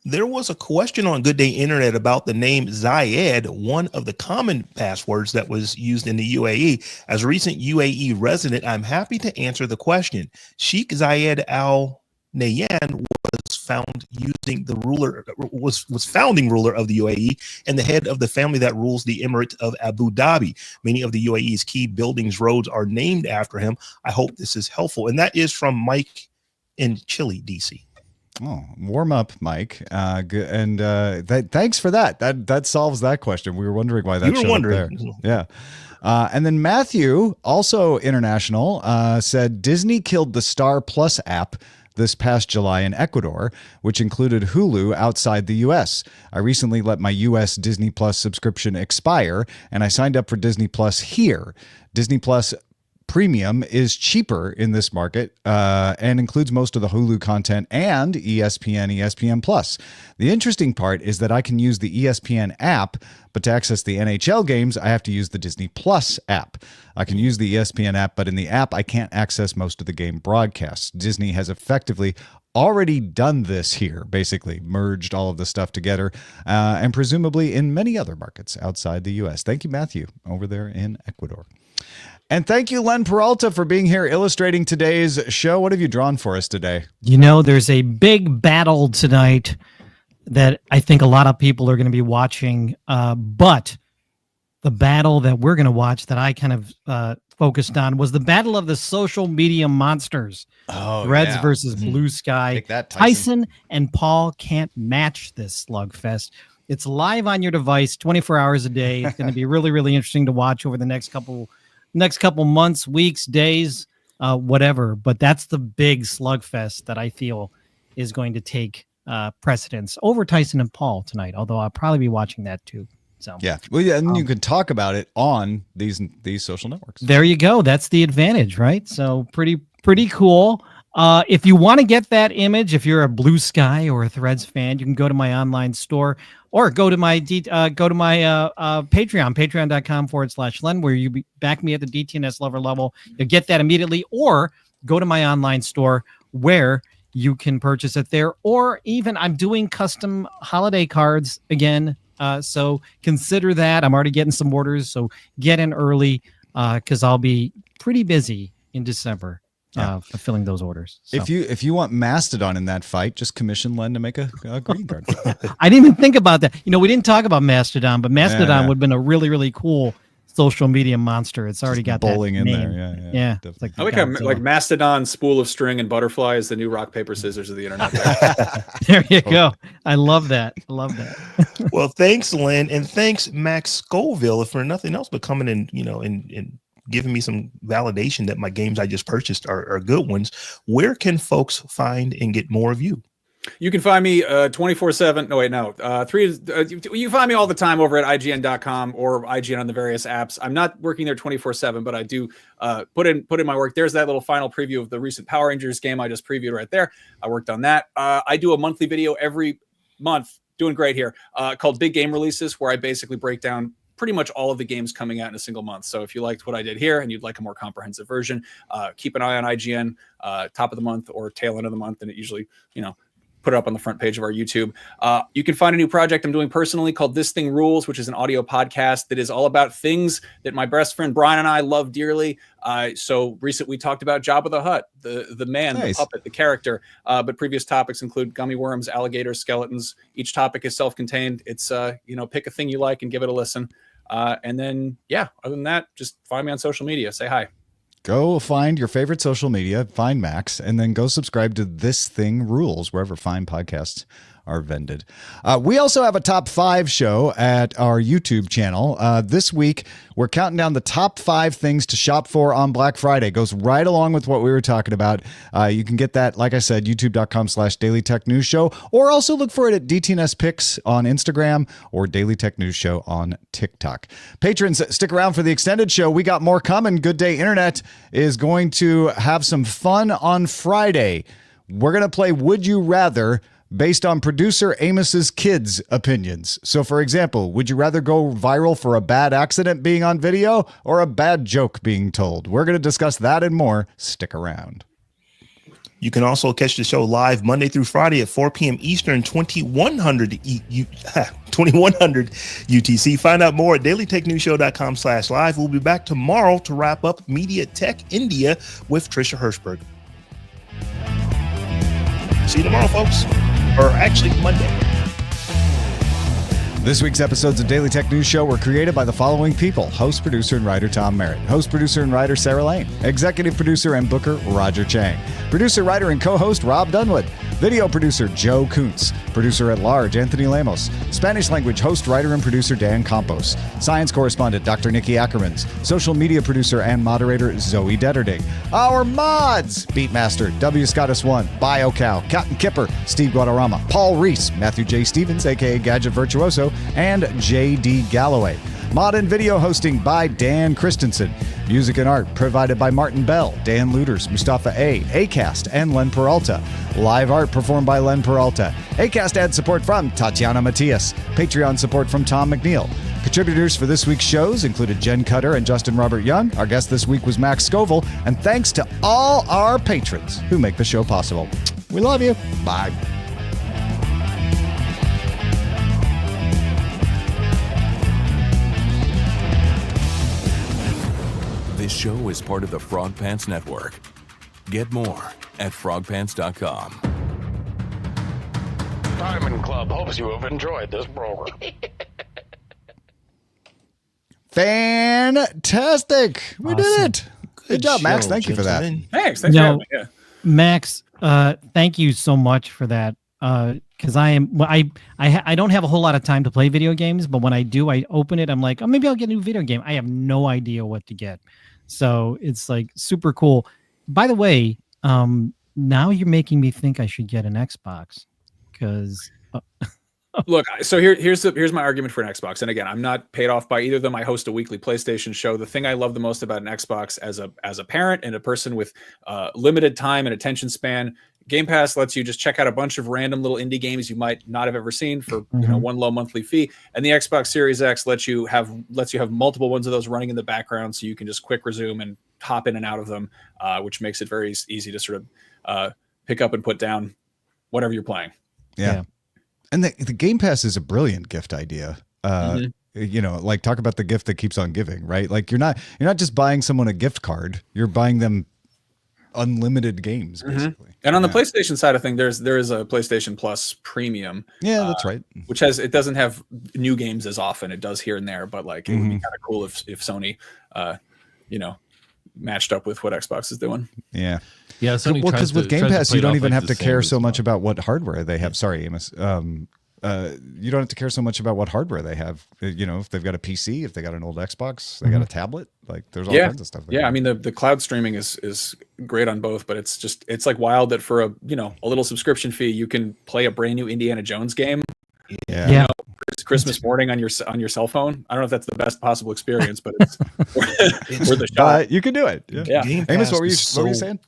There was a question on Good Day Internet about the name Zayed, one of the common passwords that was used in the UAE. As a recent UAE resident, I'm happy to answer the question. Sheikh Zayed Al Nahyan was found using the ruler was founding ruler of the UAE and the head of the family that rules the Emirate of Abu Dhabi. Many of the UAE's key buildings, roads are named after him. I hope this is helpful. And that is from Mike in Chile, DC.
Oh, warm up, Mike. Good, and thanks for that. That solves that question. We were wondering why that showed up there. Yeah. And then Matthew, also international, said Disney killed the Star Plus app this past July in Ecuador, which included Hulu outside the U.S. I recently let my U.S. Disney Plus subscription expire, and I signed up for Disney Plus here. Disney Plus Premium is cheaper in this market and includes most of the Hulu content and ESPN Plus. The interesting part is that I can use the ESPN app, but to access the NHL games, I have to use the Disney Plus app. I can use the ESPN app, but in the app, I can't access most of the game broadcasts. Disney has effectively already done this here, basically merged all of the stuff together, and presumably in many other markets outside the U.S. Thank you, Matthew, over there in Ecuador. And thank you, Len Peralta, for being here illustrating today's show. What have you drawn for us today?
There's a big battle tonight that I think a lot of people are going to be watching. But the battle that we're going to watch that I kind of focused on was the battle of the social media monsters. Threads versus Bluesky.
Take that,
Tyson and Paul can't match this slugfest. It's live on your device 24 hours a day. It's going to be really, really interesting to watch over the next couple months, weeks, days, whatever. But that's the big slugfest that I feel is going to take precedence over Tyson and Paul tonight, although I'll probably be watching that too. So
and you can talk about it on these social networks.
There you go. That's the advantage, right? So pretty cool. If you want to get that image, if you're a Bluesky or a Threads fan, you can go to my online store or go to my Patreon, patreon.com/Len, where you back me at the DTNS lover level. You'll get that immediately, or go to my online store where you can purchase it there. Or even I'm doing custom holiday cards again. So consider that. I'm already getting some orders, so get in early because I'll be pretty busy in December fulfilling those orders. So.
If you want Mastodon in that fight, just commission Len to make a green card.
I didn't even think about that. We didn't talk about Mastodon, but Mastodon would have been a really, really cool social media monster. It's already got
bowling
that
in
name.
there.
Yeah.
Definitely.
I like how like Mastodon, Spool of String, and Butterfly is the new rock, paper, scissors of the internet.
There you go. I love that.
Well, thanks, Len, and thanks, Max Scoville, for nothing else but coming in, and giving me some validation that my games I just purchased are good ones. Where can folks find and get more of you?
You can find me 24/7. No, wait, no. You find me all the time over at IGN.com or IGN on the various apps. I'm not working there 24/7, but I do put in my work. There's that little final preview of the recent Power Rangers game I just previewed right there. I worked on that. I do a monthly video every month, doing great here, called Big Game Releases, where I basically break down pretty much all of the games coming out in a single month. So if you liked what I did here and you'd like a more comprehensive version, keep an eye on IGN, top of the month or tail end of the month, and it usually, put it up on the front page of our YouTube. You can find a new project I'm doing personally called This Thing Rules, which is an audio podcast that is all about things that my best friend Brian and I love dearly. So recently we talked about Jabba the Hutt, the man, nice. The puppet, the character. But previous topics include gummy worms, alligators, skeletons. Each topic is self-contained. It's, pick a thing you like and give it a listen. And then, other than that, just find me on social media. Say hi.
Go find your favorite social media, find Max, and then go subscribe to This Thing Rules, wherever fine podcasts are vended. We also have a top 5 show at our YouTube channel. This week, we're counting down the top 5 things to shop for on Black Friday. It goes right along with what we were talking about. You can get that, like I said, youtube.com/Daily Tech News Show, or also look for it at DTNS Picks on Instagram or Daily Tech News Show on TikTok. Patrons, stick around for the extended show. We got more coming. Good Day Internet is going to have some fun on Friday. We're going to play Would You Rather based on producer Amos's kids' opinions. So, for example, would you rather go viral for a bad accident being on video or a bad joke being told? We're going to discuss that and more. Stick around.
You can also catch the show live Monday through Friday at 4 p.m. Eastern, 2100 UTC. Find out more at dailytechnewsshow.com/live. We'll be back tomorrow to wrap up Media Tech India with Trisha Hershberger. See you tomorrow, folks. Or actually, Monday.
This week's episodes of Daily Tech News Show were created by the following people: host, producer, and writer Tom Merritt, host, producer, and writer Sarah Lane, executive producer and booker Roger Chang, producer, writer, and co-host Robb Dunewood, video producer Joe Kuntz, producer at large Anthony Lemos, Spanish language host, writer, and producer Dan Campos, science correspondent Dr. Nikki Ackermans, social media producer and moderator Zoe Detterding, our mods: Beatmaster, W. Scottus1, BioCow, Captain Kipper, Steve Guadarrama, Paul Reese, Matthew J. Stevens, aka Gadget Virtuoso, and J.D. Galloway. Mod and video hosting by Dan Christensen. Music and art provided by Martin Bell, Dan Luters, Mustafa A, Acast, and Len Peralta. Live art performed by Len Peralta. Acast ad support from Tatiana Matias. Patreon support from Tom McNeil. Contributors for this week's shows included Jen Cutter and Justin Robert Young. Our guest this week was Max Scoville. And thanks to all our patrons who make the show possible. We love you. Bye.
This show is part of the Frog Pants Network. Get more at frogpants.com.
Diamond Club hopes you have enjoyed this program.
Fantastic. We did it. Good job, Max.
show,
Thank you for that.
gentlemen.
Thanks for having me. Yeah.
Max, thank you so much for that. Because I don't have a whole lot of time to play video games, but when I do, I open it. I'm like, oh, maybe I'll get a new video game. I have no idea what to get. So it's like super cool. By the way, now you're making me think I should get an Xbox because.
Look, so here's my argument for an Xbox. And again, I'm not paid off by either of them. I host a weekly PlayStation show. The thing I love the most about an Xbox as a parent and a person with limited time and attention span, Game Pass lets you just check out a bunch of random little indie games you might not have ever seen for one low monthly fee. And the Xbox Series X lets you have multiple ones of those running in the background, so you can just quick resume and hop in and out of them, which makes it very easy to sort of pick up and put down whatever you're playing.
Yeah. And the Game Pass is a brilliant gift idea. You know, like talk about the gift that keeps on giving, right? Like you're not just buying someone a gift card, you're buying them unlimited games basically.
And on the PlayStation side of things, there is a PlayStation Plus Premium.
Yeah, that's right.
Which it doesn't have new games as often. It does here and there, but like it would be kind of cool if Sony, you know, matched up with what Xbox is doing.
Yeah.
Yeah. Sony
Well, because with Game Pass, you don't even have to care so much
well.
about what hardware they have. Sorry, Amos. You don't have to care so much about what hardware they have. You know, if they've got a PC, if they got an old Xbox, they got a tablet. Like, there's all kinds of stuff.
Yeah, I mean the cloud streaming is great on both, but it's like wild that for a little subscription fee, you can play a brand new Indiana Jones game.
Yeah.
You know, Christmas morning on your cell phone. I don't know if that's the best possible experience, but it's worth a shot.
But you can do it. Yeah.
Game
Amos,
Pass
what were you
is so-
saying?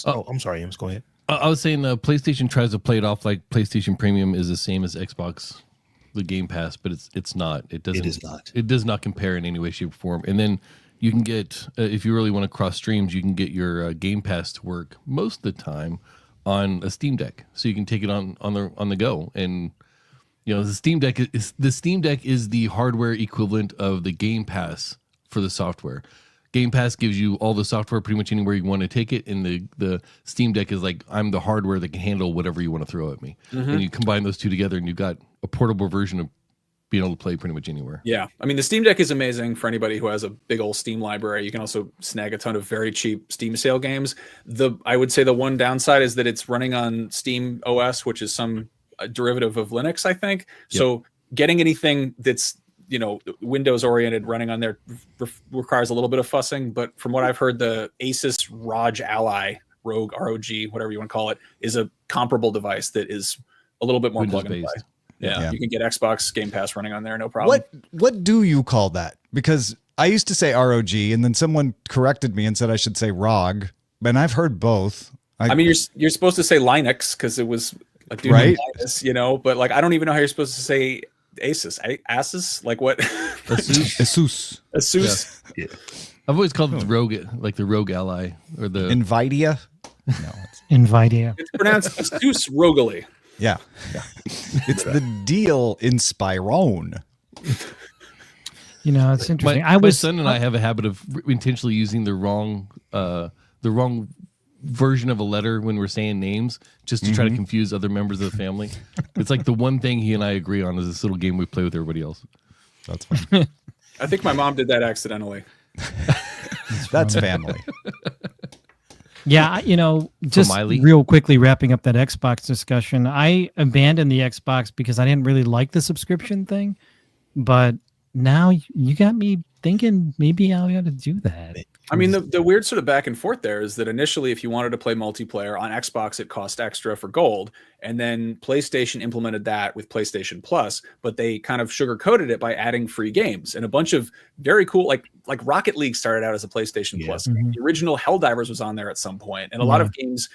I'm sorry, Amos. Go ahead.
I was saying PlayStation tries to play it off like PlayStation Premium is the same as Xbox, the Game Pass, but it's not. It doesn't.
It is not.
It does not compare in any way, shape, or form. And then you can get if you really want to cross streams, you can get your Game Pass to work most of the time on a Steam Deck, so you can take it on the go. And you know the Steam Deck is the hardware equivalent of the Game Pass for the software. Game Pass gives you all the software pretty much anywhere you want to take it, and the Steam Deck is like, I'm the hardware that can handle whatever you want to throw at me. And you combine those two together, and you've got a portable version of being able to play pretty much anywhere.
Yeah, I mean the Steam Deck is amazing for anybody who has a big old Steam library. You can also snag a ton of very cheap Steam sale games. I would say the one downside is that it's running on Steam OS, which is some derivative of Linux, I think.
Yep.
So getting anything that's Windows oriented running on there requires a little bit of fussing, but from what I've heard, the Asus ROG Ally, ROG, whatever you want to call it, is a comparable device that is a little bit more plug and play. Yeah, you can get Xbox Game Pass running on there, no problem.
What do you call that? Because I used to say ROG, and then someone corrected me and said I should say ROG, and I've heard both.
I mean, you're supposed to say Linux because it was a dude named Linus, but like I don't even know how you're supposed to say Asus, like what?
Asus.
Yeah.
I've always called it the Rogue, like the Rogue Ally or the
Nvidia.
No, it's Nvidia.
It's pronounced Asus Rogally.
Yeah. It's the deal in Spyrone.
It's interesting.
My son and I have a habit of intentionally using the wrong version of a letter when we're saying names just to try to confuse other members of the family. It's like the one thing he and I agree on is this little game we play with everybody else.
That's fun.
I think my mom did that accidentally.
That's family.
Yeah, just real quickly wrapping up that Xbox discussion. I abandoned the Xbox because I didn't really like the subscription thing, but now you got me thinking maybe I ought to do that.
I mean, the weird sort of back and forth there is that initially, if you wanted to play multiplayer on Xbox, it cost extra for gold. And then PlayStation implemented that with PlayStation Plus, but they kind of sugar-coated it by adding free games. And a bunch of very cool, like Rocket League started out as a PlayStation Plus game. The original Helldivers was on there at some point. And a lot of games,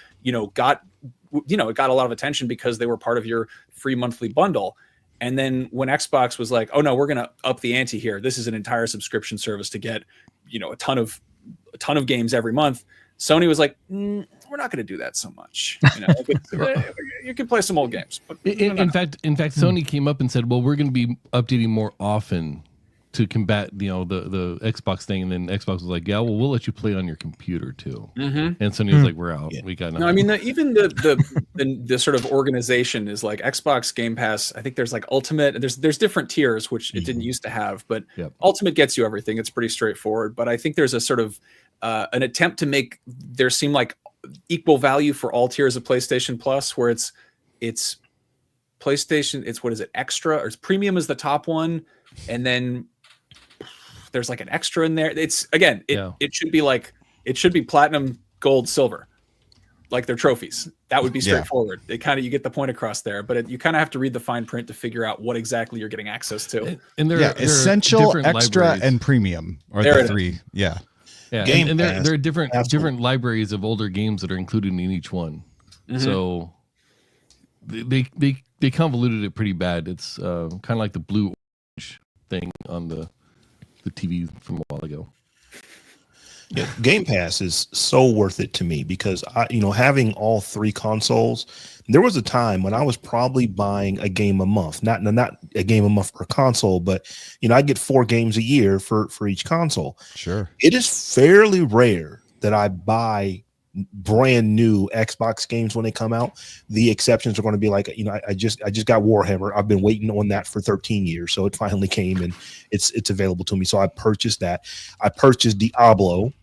got a lot of attention because they were part of your free monthly bundle. And then when Xbox was like, oh no, we're going to up the ante here. This is an entire subscription service to get, a ton of games every month. Sony was like, we're not going to do that so much. You can play some old games. But
in fact, Sony came up and said, well, we're going to be updating more often to combat, the Xbox thing. And then Xbox was like, yeah, well, we'll let you play on your computer too. And Sony was like, we're out. Yeah. We got nothing.
No, I mean, even the sort of organization is like Xbox Game Pass. I think there's like Ultimate. There's different tiers, which it didn't used to have, but Ultimate gets you everything. It's pretty straightforward. But I think there's a sort of an attempt to make there seem like equal value for all tiers of PlayStation Plus, where it's PlayStation. It's what is it? Extra or it's Premium is the top one, and then there's like an extra in there. It's again, it should be platinum, gold, silver, like their trophies. That would be straightforward. You get the point across there, but you kind of have to read the fine print to figure out what exactly you're getting access to.
And there are
essential, extra,
libraries.
and premium are the three. Yeah.
And there are different libraries of older games that are included in each one. So they convoluted it pretty bad. It's kind of like the blue orange thing on the TV from a while ago.
Yeah, Game Pass is so worth it to me because having all 3 consoles, there was a time when I was probably buying a game a month, not a game a month per console, but I get 4 games a year for each console.
Sure.
It is fairly rare that I buy brand new Xbox games when they come out. The exceptions are going to be like, I just got Warhammer. I've been waiting on that for 13 years, so it finally came and it's available to me. So I purchased that. I purchased Diablo.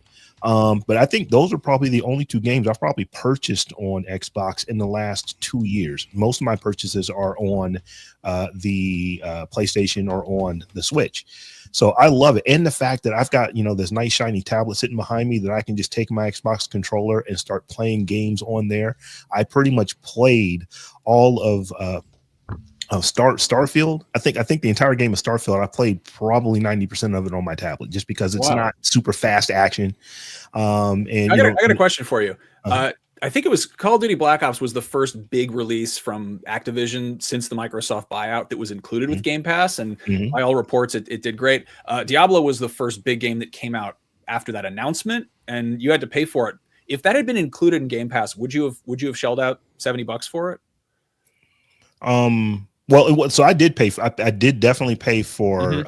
But I think those are probably the only 2 games I've probably purchased on Xbox in the last 2 years. Most of my purchases are on the PlayStation or on the Switch. So I love it. And the fact that I've got, this nice shiny tablet sitting behind me that I can just take my Xbox controller and start playing games on there. I pretty much played all of Starfield. I think the entire game of Starfield, I played probably 90% of it on my tablet just because it's not super fast action. And
I got a question for you. I think it was Call of Duty Black Ops was the first big release from Activision since the Microsoft buyout that was included with Game Pass, and by all reports, it did great. Diablo was the first big game that came out after that announcement, and you had to pay for it. If that had been included in Game Pass, would you have shelled out $70 for it?
Well, so I did pay for. I did definitely pay for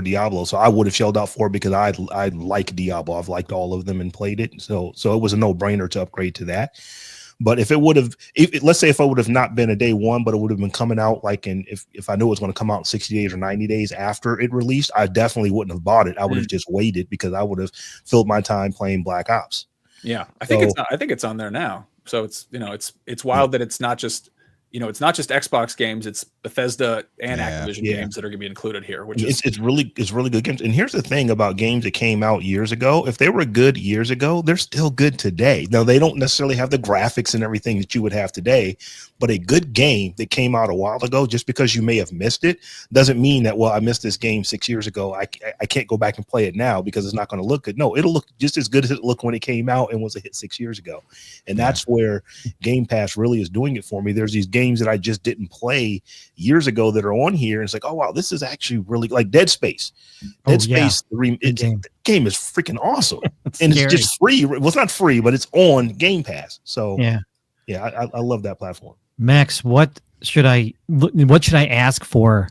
Diablo. So I would have shelled out for it because I like Diablo. I've liked all of them and played it. So it was a no brainer to upgrade to that. But if it would have, let's say if I would have not been a day one, but it would have been coming out like if I knew it was going to come out in 60 days or 90 days after it released, I definitely wouldn't have bought it. I would have just waited because I would have filled my time playing Black Ops.
Yeah, I think it's on there now. So it's it's wild that it's not just. It's not just Xbox games; it's Bethesda and Activision games that are going to be included here. Which
it's really good games. And here's the thing about games that came out years ago: if they were good years ago, they're still good today. Now they don't necessarily have the graphics and everything that you would have today, but a good game that came out a while ago, just because you may have missed it, doesn't mean that I missed this game 6 years ago. I can't go back and play it now because it's not going to look good. No, it'll look just as good as it looked when it came out and was a hit 6 years ago. And that's where Game Pass really is doing it for me. There's these games that I just didn't play years ago that are on here, and it's like, oh wow, this is actually really like Dead Space. Dead Space 3. The game is freaking awesome, and it's just free. Well, it's not free, but it's on Game Pass. So I love that platform.
Max, what should I ask for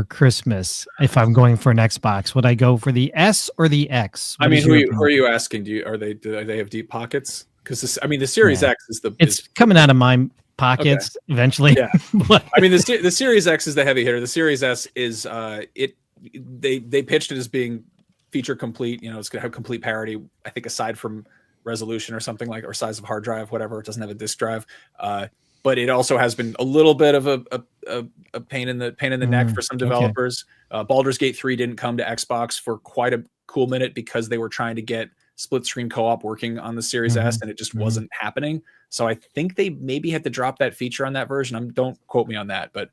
Christmas if I'm going for an Xbox? Would I go for the S or the X?
Who are you asking? Do they have deep pockets? Because the Series X is it's
coming out of my pockets eventually.
Yeah, the Series X is the heavy hitter. The Series S is they pitched it as being feature complete. It's going to have complete parity. I think aside from resolution or something like, or size of hard drive, whatever. It doesn't have a disk drive. But it also has been a little bit of a pain in the neck for some developers. Baldur's Gate 3 didn't come to Xbox for quite a cool minute because they were trying to get split screen co-op working on the Series S, and it just wasn't happening. So I think they maybe had to drop that feature on that version. Don't quote me on that, but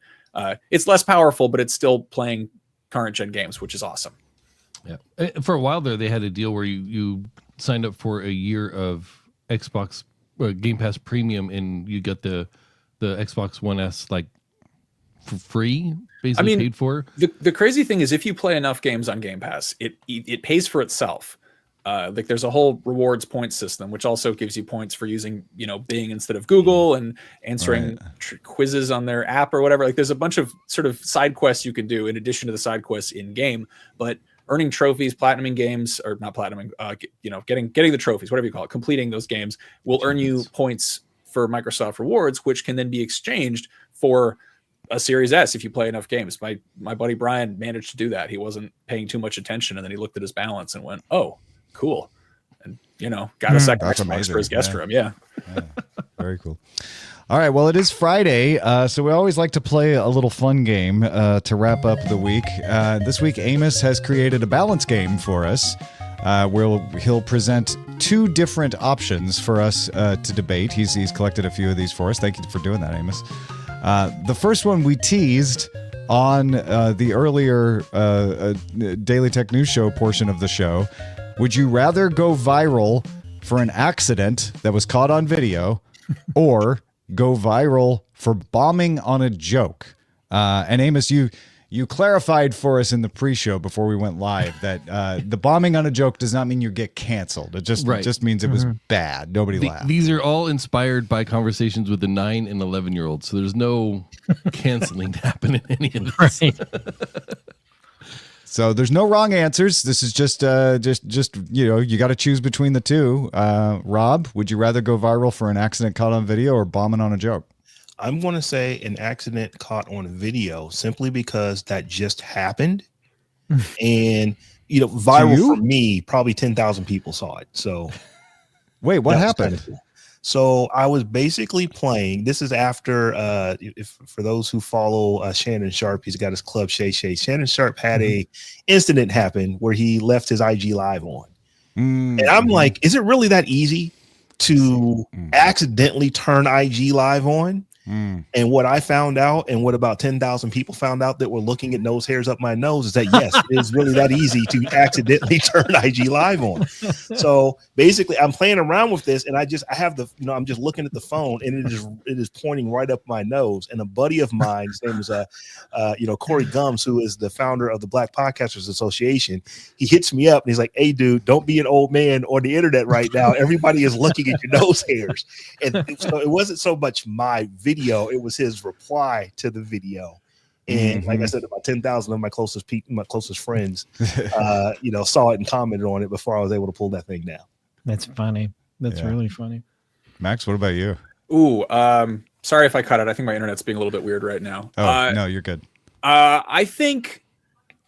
it's less powerful, but it's still playing current gen games, which is awesome.
Yeah. For a while there, they had a deal where you signed up for a year of Xbox Game Pass Premium, and you got the Xbox One S like for free, basically paid for.
The crazy thing is, if you play enough games on Game Pass, it pays for itself. Like there's a whole rewards point system, which also gives you points for using Bing instead of Google and answering quizzes on their app or whatever. Like there's a bunch of sort of side quests you can do in addition to the side quests in game, but earning trophies, platinuming games, or not platinuming, getting the trophies, whatever you call it, completing those games will earn you points for Microsoft rewards, which can then be exchanged for a Series S if you play enough games. My buddy Brian managed to do that. He wasn't paying too much attention, and then he looked at his balance and went, "Oh, cool," and got a second Xbox for his guest room. Yeah,
very cool. All right, well, it is Friday, so we always like to play a little fun game to wrap up the week. This week, Amos has created a balance game for us where he'll present two different options for us to debate. He's collected a few of these for us. Thank you for doing that, Amos. The first one we teased on the earlier Daily Tech News Show portion of the show. Would you rather go viral for an accident that was caught on video or go viral for bombing on a joke? And Amos, you you clarified for us in the pre-show before we went live that the bombing on a joke does not mean you get canceled. It just means it was bad. Nobody laughed.
These are all inspired by conversations with the 9 and 11-year-olds, so there's no canceling to happen in any of this.
Right.
So there's no wrong answers. This is just you got to choose between the two. Rob, would you rather go viral for an accident caught on video or bombing on a joke?
I'm going to say an accident caught on video simply because that just happened. And, viral for me, probably 10,000 people saw it. So
wait, what happened?
Cool. So I was basically playing. This is after, for those who follow Shannon Sharp, he's got his club Shay Shay. Shannon Sharp had a incident happen where he left his IG live on. And I'm like, is it really that easy to accidentally turn IG live on? And what I found out, and what about 10,000 people found out that were looking at nose hairs up my nose, is that yes, it is really that easy to accidentally turn IG live on. So basically, I'm playing around with this, and I have the, I'm just looking at the phone, and it is pointing right up my nose. And a buddy of mine, his name is Corey Gums, who is the founder of the Black Podcasters Association. He hits me up and he's like, "Hey, dude, don't be an old man on the internet right now. Everybody is looking at your nose hairs." And so it wasn't so much my video. It was his reply to the video. And like I said, about 10,000 of my closest friends, saw it and commented on it before I was able to pull that thing down.
That's funny. That's really funny.
Max, what about you?
Ooh, sorry if I cut it. I think my internet's being a little bit weird right now.
Oh, no, you're good.
I think,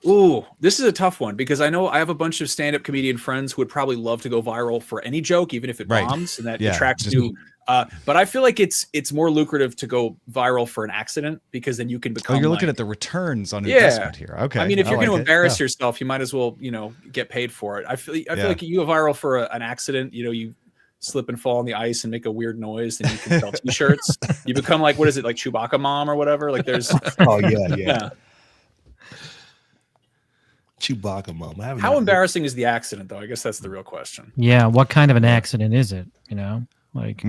this is a tough one because I know I have a bunch of stand-up comedian friends who would probably love to go viral for any joke, even if it bombs, and that attracts new. But I feel like it's more lucrative to go viral for an accident because then you can become.
Oh, you're looking at the returns on investment here. Okay.
I mean, if you're going to embarrass yourself, you might as well, get paid for it. I feel like you go viral for an accident. You slip and fall on the ice and make a weird noise, then you can sell T-shirts. You become like, what is it, like Chewbacca mom or whatever? Like there's.
Yeah. Chewbacca mom.
How embarrassing is the accident, though? I guess that's the real question.
Yeah. What kind of an accident is it? Like,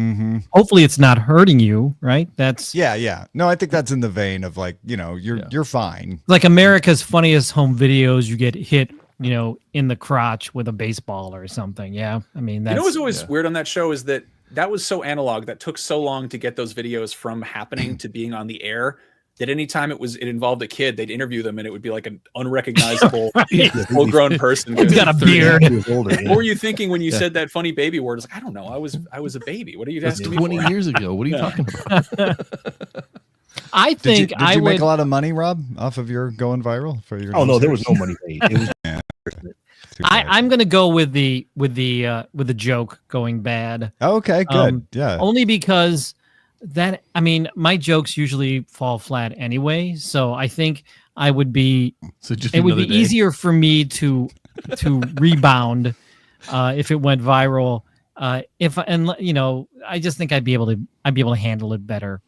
hopefully it's not hurting you, right? That's
No, I think that's in the vein of like, you're fine.
like America's Funniest Home Videos. You get hit, in the crotch with a baseball or something. Yeah, I mean, that's,
what's always weird on that show is that was so analog. That took so long to get those videos from happening to being on the air. That anytime it involved a kid, they'd interview them and it would be like an unrecognizable full-grown person.
He's got a beard.
What were you thinking when you said that funny baby word? It's like, I don't know. I was a baby. What are you asking me?
20 years ago. What are you talking about?
I think
did you make a lot of money, Rob, off of your going viral for your?
Oh no, there was no money made. It was.
I'm gonna go with the joke going bad.
Okay, good.
Only because my jokes usually fall flat anyway, so I think it would be easier for me to rebound if it went viral. I just think I'd be able to handle it better.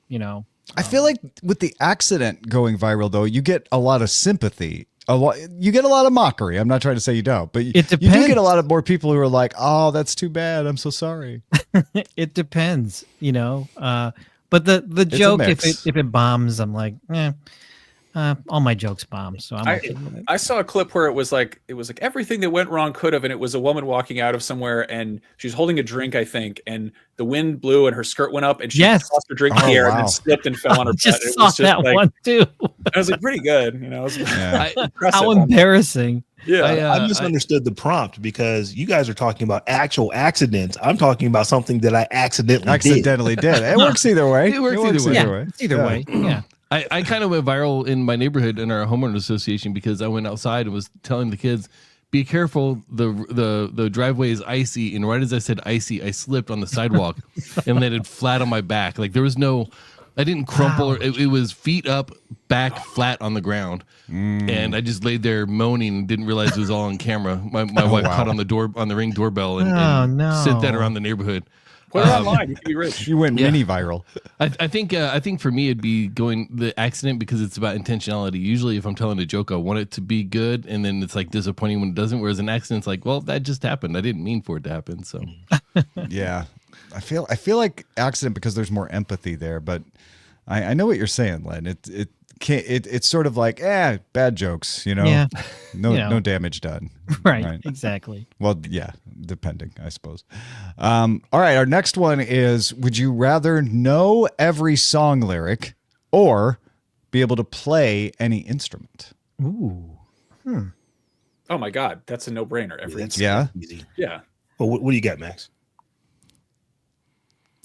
I feel like with the accident going viral, though, you get a lot of sympathy. You get a lot of mockery. I'm not trying to say you don't, but you do get a lot of more people who are like, "Oh, that's too bad. I'm so sorry."
It depends, but the joke, if it bombs, I'm like, all my jokes bomb. So
I saw a clip where it was like everything that went wrong could have, and it was a woman walking out of somewhere and she's holding a drink, I think, and the wind blew and her skirt went up and she tossed her drink in the air and then slipped and fell on her butt.
Just saw that one too.
I was like, pretty good.
How embarrassing.
Yeah,
I misunderstood the prompt because you guys are talking about actual accidents. I'm talking about something that I accidentally
did. It works either way.
It works either way.
Either way. Yeah.
I kind of went viral in my neighborhood in our homeowners association because I went outside and was telling the kids, be careful, the driveway is icy, and right as I said icy, I slipped on the sidewalk and landed flat on my back. Like there was I didn't crumple. Or it was feet up, back flat on the ground, and I just laid there moaning and didn't realize it was all on camera. My wife caught on the Ring doorbell and sent that around the neighborhood.
Put it online. You can be rich.
You went mini viral.
I think for me it'd be going the accident because it's about intentionality. Usually, if I'm telling a joke, I want it to be good, and then it's like disappointing when it doesn't. Whereas an accident's like, well, that just happened. I didn't mean for it to happen. So,
yeah, I feel like accident because there's more empathy there. But I know what you're saying, Len. It it's sort of like bad jokes,
Yeah.
No damage done.
Right. Exactly.
Well, yeah, depending, I suppose. All right, our next one is: would you rather know every song lyric or be able to play any instrument?
Ooh.
Oh my God, that's a no-brainer.
That's easy.
Yeah.
Well, what do you got, Max?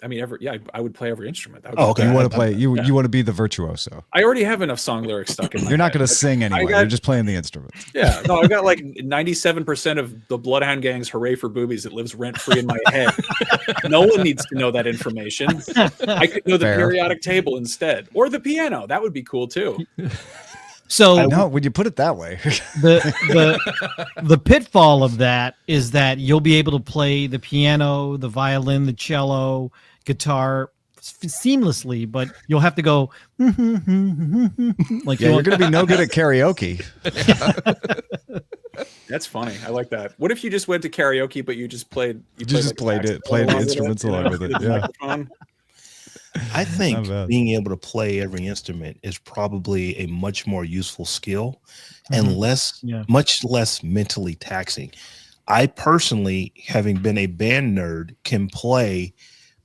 I mean, I would play every instrument. That would
Oh,
be
okay.
bad.
You want to play? You want to be the virtuoso.
I already have enough song lyrics stuck in my
You're not
head.
going to sing anyway. You're just playing the instrument.
Yeah, no, I got like 97% of the Bloodhound Gang's "Hooray for Boobies" that lives rent free in my head. No one needs to know that information. I could know the
Fair.
periodic table instead, or the piano. That would be cool too.
So
No, when you put it that way.
the pitfall of that is that you'll be able to play the piano, the violin, the cello, guitar seamlessly, but you'll have to go like
Yeah, you're going to be no good at karaoke.
That's funny. I like that. What if you just went to karaoke, but you just played?
You just played the instruments along with it. Yeah.
I think
Not bad.
being able to play every instrument is probably a much more useful skill and much less mentally taxing. I personally, having been a band nerd, can play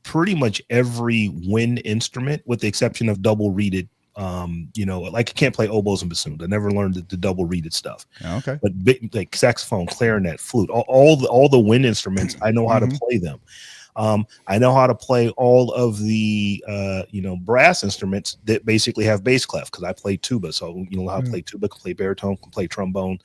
pretty much every wind instrument with the exception of double reeded. Like I can't play oboes and bassoons. I never learned the double reeded stuff.
Okay.
But like saxophone, clarinet, flute, all the wind instruments, I know how to play them. I know how to play all of the brass instruments that basically have bass clef because I play tuba. So how to play tuba, can play baritone, can play trombone,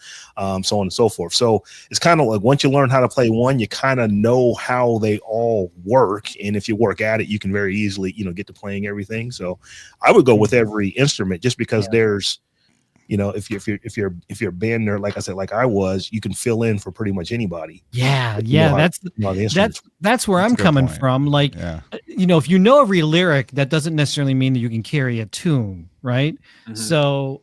so on and so forth. So it's kind of like once you learn how to play one, you kind of know how they all work. And if you work at it, you can very easily, get to playing everything. So I would go with every instrument just because there's if you're a band nerd, like I said, like I was, you can fill in for pretty much anybody.
Yeah,
That's
that's where I'm coming
point.
from. Like, if you know every lyric, that doesn't necessarily mean that you can carry a tune, right?
Mhm.
So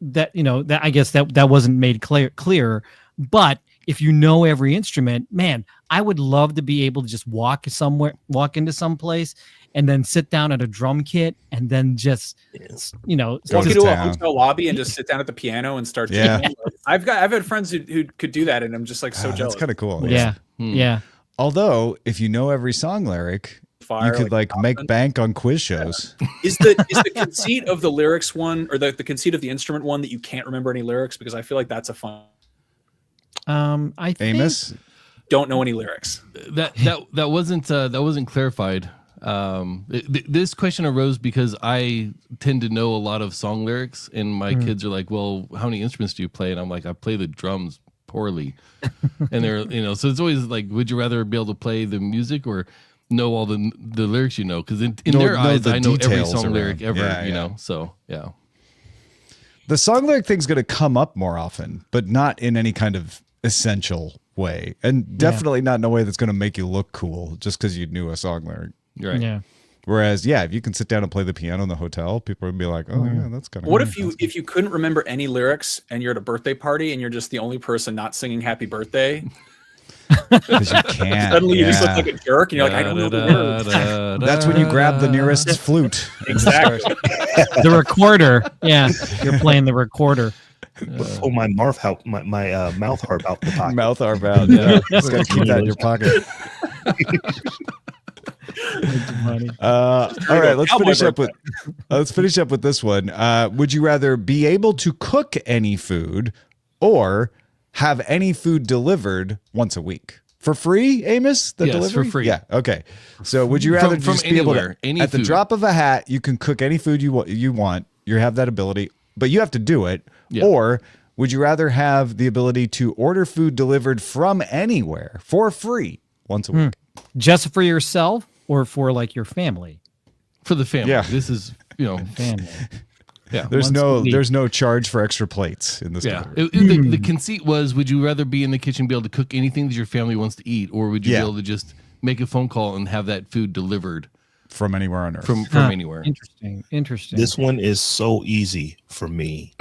that I guess that wasn't made clear. But if you know every instrument, man, I would love to be able to just walk into some place and then sit down at a drum kit and then just
Walk
to
into a
town.
hotel lobby and just sit down at the piano and start.
Yeah.
jamming. I've had friends who could do that, and I'm just like so jealous.
That's kind of cool.
yeah.
Although, if you know every song lyric,
Fire,
you could make bank on quiz shows.
Is the conceit of the lyrics one, or the conceit of the instrument one, that you can't remember any lyrics? Because I feel like that's a fun.
I think
Amos?
Don't know any lyrics.
That wasn't clarified. This question arose because I tend to know a lot of song lyrics, and my kids are like, "Well, how many instruments do you play?" And I'm like, "I play the drums poorly." And they're so it's always like, would you rather be able to play the music or know all the lyrics? Because in their eyes,
the
I know every
details
song
around.
lyric ever.
Yeah.
So yeah.
The song lyric thing's going to come up more often, but not in any kind of essential way, and definitely not in a way that's going to make you look cool just because you knew a song lyric.
Right.
Yeah.
Whereas, if you can sit down and play the piano in the hotel, people would be like, "Oh yeah, that's kind of."
What if you couldn't remember any lyrics and you're at a birthday party and you're just the only person not singing "Happy Birthday"?
Because you can't.
Suddenly you just look like a jerk and you're like, I don't know the words.
That's when you grab the nearest flute.
Exactly.
The recorder. Yeah, you're playing the recorder.
Pull my mouth harp out the pocket.
Mouth harp out. Yeah, just gotta keep that in your pocket. All right, let's finish up with this one. Would you rather be able to cook any food or have any food delivered once a week for free, Amos? The
Yes,
delivery
for free.
Yeah. Okay. So would you rather
From
just be able to,
anywhere, any
at the
food.
drop of a hat, you can cook any food you want. You have that ability, but you have to do it.
Yeah.
Or would you rather have the ability to order food delivered from anywhere for free once a week?
Just for yourself or for like your family?
For the family.
Yeah.
This is
Family.
yeah.
There's
Once a week.
there's no charge for extra plates in this.
Yeah.
category.
The conceit was, would you rather be in the kitchen, be able to cook anything that your family wants to eat, or would you be able to just make a phone call and have that food delivered
from anywhere on earth.
from anywhere?
Interesting.
This one is so easy for me.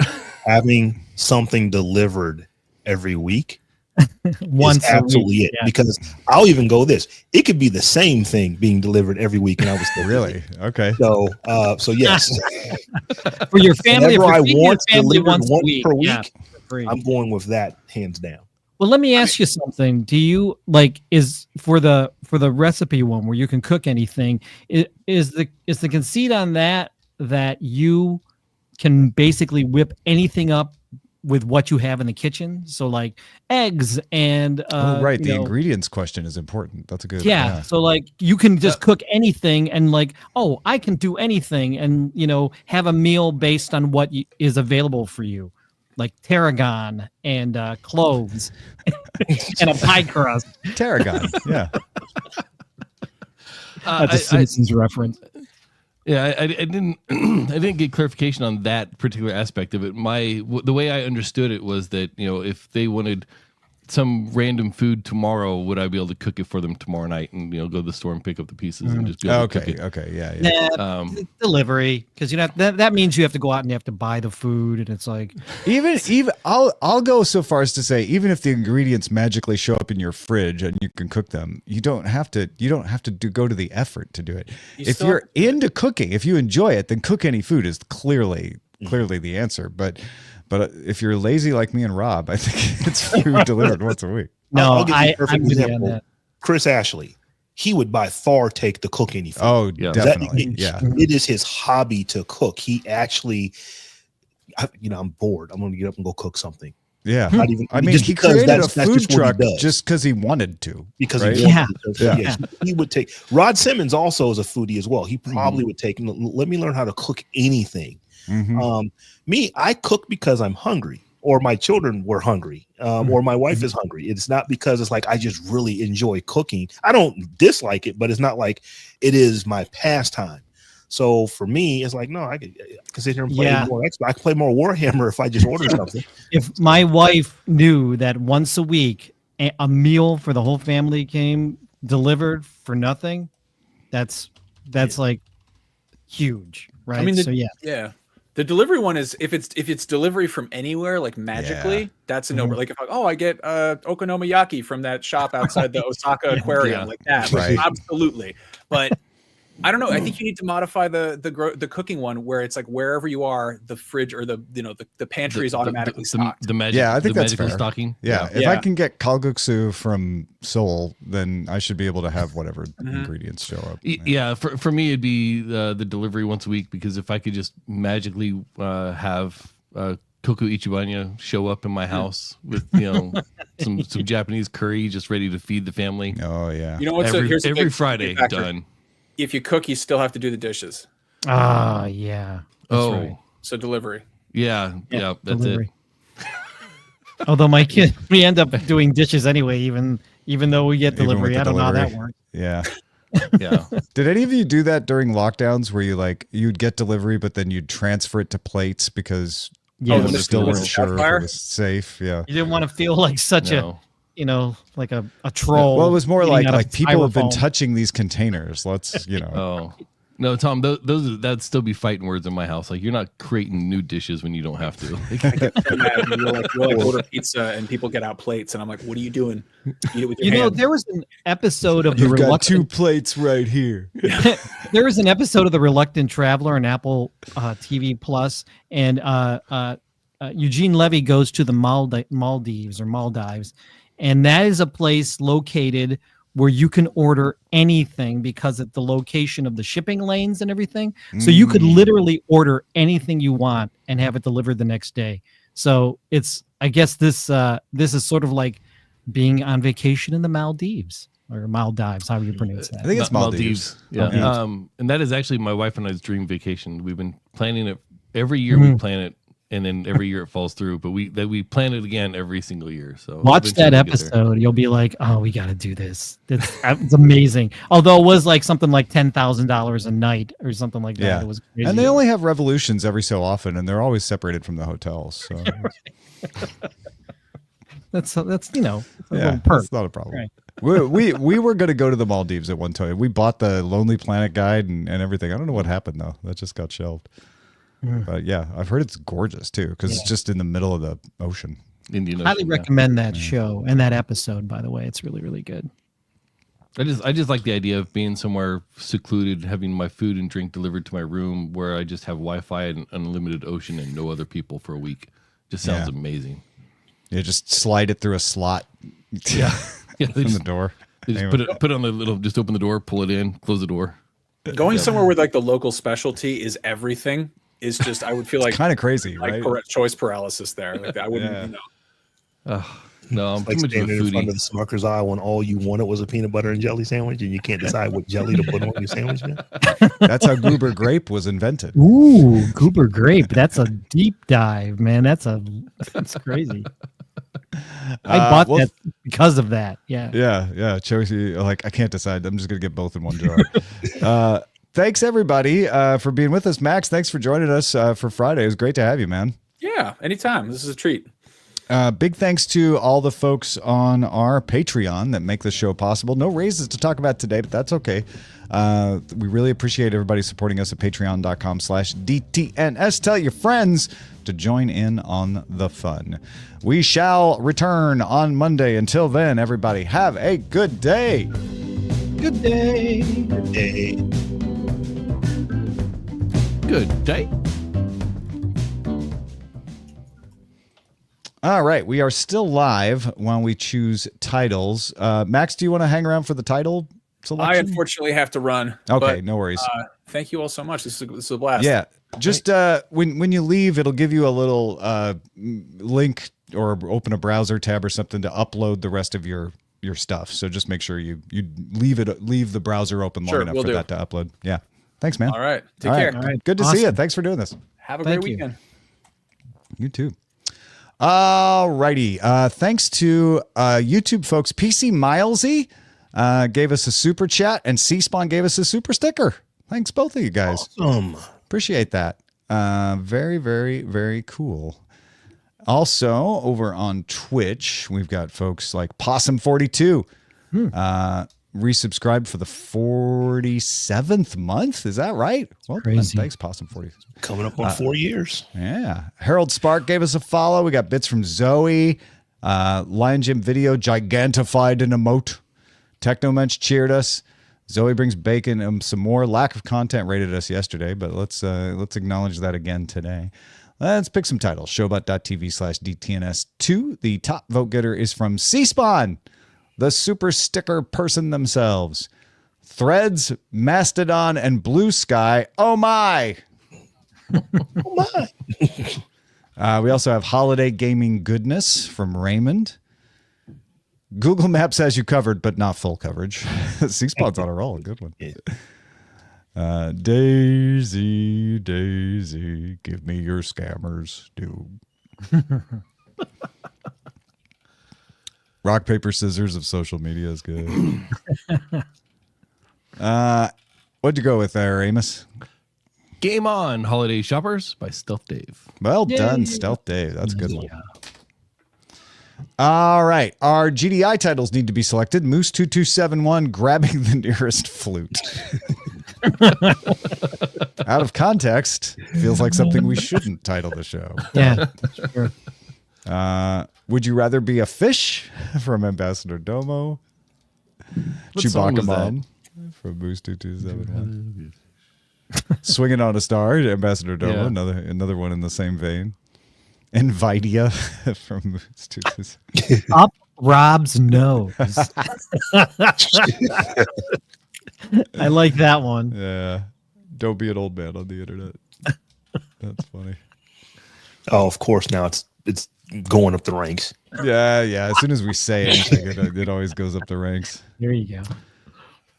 Having something delivered every week
Once
is
a
absolutely
week,
it.
yeah.
Because I'll even go this. It could be the same thing being delivered every week, and I was still
Really? Okay.
So yes.
For your family, if
Whenever
you're
I
feeding your
want
family
delivered
once a
once
week,
per
yeah,
week,
free.
I'm going with that hands down.
Well, let me ask you something. Do you like is for the recipe one where you can cook anything? Is the conceit on that you can basically whip anything up with what you have in the kitchen? So like eggs and
right.
you
The
know,
ingredients question is important. That's a good.
yeah. So like you can just cook anything and like, oh, I can do anything and have a meal based on what is available for you, like tarragon and cloves and a pie crust.
Tarragon. Yeah.
That's a Simpsons reference.
Yeah, I didn't I didn't get clarification on that particular aspect of it. The way I understood it was that if they wanted some random food tomorrow, would I be able to cook it for them tomorrow night and go to the store and pick up the pieces and just be able to cook it?
Okay. Yeah.
Delivery, because that means you have to go out and you have to buy the food, and it's like
Even I'll go so far as to say, even if the ingredients magically show up in your fridge and you can cook them, you don't have to go to the effort to do it. If you're into cooking, if you enjoy it, then cook any food is clearly the answer. But if you're lazy like me and Rob, I think it's food delivered once a week.
no,
I'll give you a perfect
I'm with you on
example.
that.
Chris Ashley, he would by far take the cook any food.
Oh,
Yeah.
definitely. Yeah.
It is his hobby to cook. He actually, I'm bored. I'm going to get up and go cook something.
Yeah.
Not even,
I mean,
just
he
because
created a
that's
food
just what he
truck
does.
just because he wanted to.
Because
right?
he wanted to. So,
Yeah.
yes, he would take. Rod Simmons also is a foodie as well. He probably would take. Let me learn how to cook anything.
Mhm.
Me, I cook because I'm hungry, or my children were hungry, or my wife is hungry. It's not because it's like I just really enjoy cooking. I don't dislike it, but it's not like it is my pastime. So for me, it's like no, I can sit here and play more Xbox. I can play more Warhammer if I just order something.
If my wife knew that once a week a meal for the whole family came delivered for nothing, that's like huge, right?
I mean,
so
yeah. The delivery one is if it's delivery from anywhere, like magically, that's a no. Like if I get okonomiyaki from that shop outside the Osaka Aquarium, like that,
Right.
like, absolutely. But I don't know. I think you need to modify the cooking one where it's like wherever you are, the fridge or the pantry is automatically stocked.
The magic,
Yeah, I think
the
that's
magical
fair.
stocking.
Yeah. If I can get kalguksu from Seoul, then I should be able to have whatever ingredients show up.
Yeah, for me it'd be the delivery once a week, because if I could just magically have Koku Ichibanya show up in my house with some Japanese curry just ready to feed the family.
Oh yeah.
You know what's
Every
big
Friday
factor.
done.
If you cook, you still have to do the dishes.
yeah. That's
Oh
right.
So delivery.
yeah, that's
delivery.
it.
Although my kid, we end up doing dishes anyway, even though we get
Even with
delivery.
the
I don't know how that
delivery.
works.
Yeah.
Yeah.
Did any of you do that during lockdowns where you'd get delivery, but then you'd transfer it to plates because
Yeah.
you still
with
weren't
the
sure if
Sapphire?
it was safe? Yeah.
You didn't want to feel like such
No.
like a troll.
Well, it was more
eating
like
out of
people have been
styrofoam.
touching these containers. Let's
Oh. No, Tom, that'd still be fighting words in my house. Like, you're not creating new dishes when you don't have to.
We'll order pizza and people get out plates, and I'm like, "What are you doing? Eat it with your hands."
There was an episode of the
You've got 2
reluctant.
plates right here.
There was an episode of the Reluctant Traveler on Apple TV Plus, and Eugene Levy goes to the Maldives, and that is a place located where you can order anything because of the location of the shipping lanes and everything. So you could literally order anything you want and have it delivered the next day. So I guess this is sort of like being on vacation in the Maldives or Maldives, however you pronounce that.
I think it's Maldives.
Yeah.
Maldives.
And that is actually my wife and I's dream vacation. We've been planning it every year. We plan it, and then every year it falls through. But we plan it again every single year. So
Watch
eventually
that
we'll get there.
episode. You'll be like, "Oh, we got to do this. It's amazing." Although it was like something like $10,000 a night or something like that.
Yeah.
It was crazy.
And they only have revolutions every so often, and they're always separated from the hotels. So
that's a little
yeah,
perk.
that's not a problem.
Right.
We were going to go to the Maldives at one time. We bought the Lonely Planet guide and everything. I don't know what happened though. That just got shelved. But yeah, I've heard it's gorgeous too because it's just in the middle of the ocean.
Indian Ocean.
Highly recommend that show and that episode. By the way, it's really, really good.
I just like the idea of being somewhere secluded, having my food and drink delivered to my room, where I just have Wi-Fi and unlimited ocean and no other people for a week. Just sounds amazing.
You just slide it through a slot.
Yeah,
in the door.
They just put it on the little. Just open the door, pull it in, close the door.
Going somewhere where like the local specialty is everything is just, I would feel like
kind of crazy,
like
right?
choice paralysis there. Like I wouldn't, you know.
No, I'm
Like
too much of a
standing in front
foodie.
of the Smucker's aisle when all you wanted was a peanut butter and jelly sandwich, and you can't decide what jelly to put on your sandwich. Man.
That's how Goober grape was invented.
Ooh, Cooper grape. That's a deep dive, man. That's crazy. I bought that because of that. Yeah.
Yeah. Chelsea, like, I can't decide. I'm just going to get both in one jar. Thanks, everybody, for being with us. Max, thanks for joining us for Friday. It was great to have you, man.
Yeah, anytime. This is a treat.
Big thanks to all the folks on our Patreon that make this show possible. No raises to talk about today, but that's okay. We really appreciate everybody supporting us at patreon.com/DTNS. Tell your friends to join in on the fun. We shall return on Monday. Until then, everybody, have a good day.
Good day.
Hey.
Good day.
All right, we are still live while we choose titles. Max, do you want to hang around for the title selection?
I unfortunately have to run.
Okay,
but,
no worries.
Thank you all so much. This is a blast.
Yeah, just when you leave, it'll give you a little link or open a browser tab or something to upload the rest of your stuff. So just make sure you leave the browser open long enough for that to upload. Yeah, thanks, man.
All right, take care.
All right. Good to see you. Thanks for doing this.
Have a great weekend.
You too. All righty. Thanks to YouTube folks. PC Milesy gave us a super chat, and C-Spawn gave us a super sticker. Thanks, both of you guys.
Awesome.
Appreciate that. Very, very, very cool. Also, over on Twitch, we've got folks like Possum42 resubscribed for the 47th month. Is that right? Well,
crazy.
Thanks, Possum40.
Coming up on 4 years.
Yeah. Harold Spark gave us a follow. We got bits from Zoe. Lion Jim Video gigantified an emote. Technomensch cheered us. Zoe brings bacon and some more. Lack of content rated us yesterday, but let's acknowledge that again today. Let's pick some titles. Showbot.tv/DTNS2. The top vote getter is from C-Spawn, the super sticker person themselves. Threads, Mastodon, and Bluesky. Oh my!
Oh my!
We also have Holiday Gaming Goodness from Raymond. Google Maps has you covered, but not full coverage. C-Spawn's on a roll. A good one. Daisy, Daisy, give me your scammers, dude. Rock, paper, scissors of social media is good. What'd you go with there, Amos?
Game On, Holiday Shoppers by Stealth Dave.
Well done, Stealth Dave. That's a good one. All right. Our GDI titles need to be selected. Moose2271, Grabbing the Nearest Flute. Out of context, feels like something we shouldn't title the show.
Yeah, sure.
Would you rather be a fish from Ambassador Domo? Chewbacca Man from Moose2271. Swinging on a Star, Ambassador Domo, another one in the same vein. Nvidia from Moose2271.
Up Rob's nose. I like that one.
Yeah. Don't be an old man on the internet. That's funny.
Oh, of course. Now it's going up the ranks.
Yeah. As soon as we say anything, it always goes up the ranks.
There you go.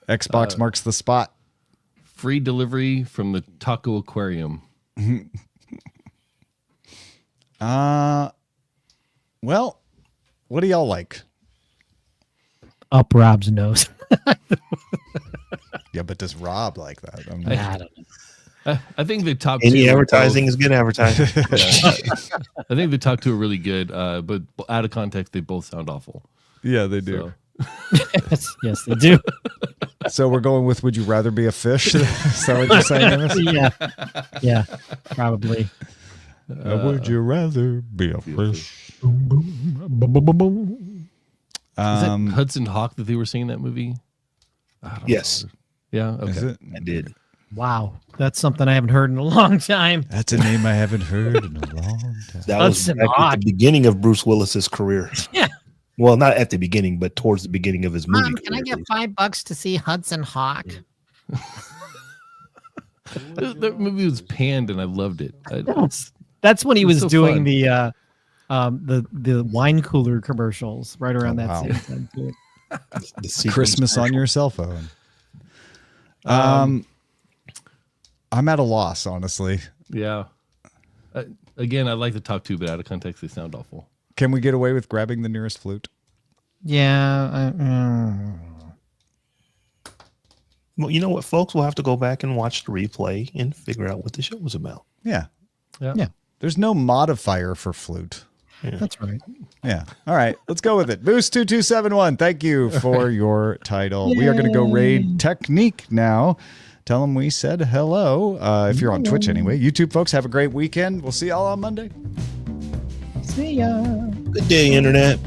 Xbox marks the spot.
Free delivery from the Taco Aquarium.
Well, what do y'all like?
Up Rob's nose.
Yeah, but does Rob like that?
I don't know.
I think the top
Any
two
advertising is good advertising.
I think the top two are really good, but out of context, they both sound awful.
Yeah, they do.
Yes, they do.
So we're going with would you rather be a fish? Is that what you're saying, Amos?
Yeah, probably.
Would you rather be a fish?
Is that Hudson Hawk that they were singing that movie? I don't
Yes.
know. Yeah. Okay.
Is it?
I did.
Wow, that's something I haven't heard in a long time.
That's a name I haven't heard in a long time.
That was
Hudson
back at
Hawk.
the beginning of Bruce Willis's career.
Yeah.
Well, not at the beginning, but towards the beginning of his movie.
Mom, can I
career,
get
at least.
$5 to see Hudson Hawk?
That movie was panned, and I loved it.
That's when he
It was
was
so
doing
fun.
the wine cooler commercials right around
Oh,
that
wow.
same time too.
The sequence
Christmas on
commercial.
your cell phone. I'm at a loss, honestly.
Yeah. Again, I like the top two, but out of context, they sound awful.
Can we get away with grabbing the nearest flute?
Yeah.
Well, you know what, folks? We'll have to go back and watch the replay and figure out what the show was about.
Yeah.
Yeah.
There's no modifier for flute.
That's right.
Yeah. All right. Let's go with it. Boost2271. Thank you for your title. We are going to go raid Technique now. Tell them we said hello. If you're on Twitch anyway. YouTube folks, have a great weekend. We'll see y'all on Monday.
See ya.
Good day, Internet.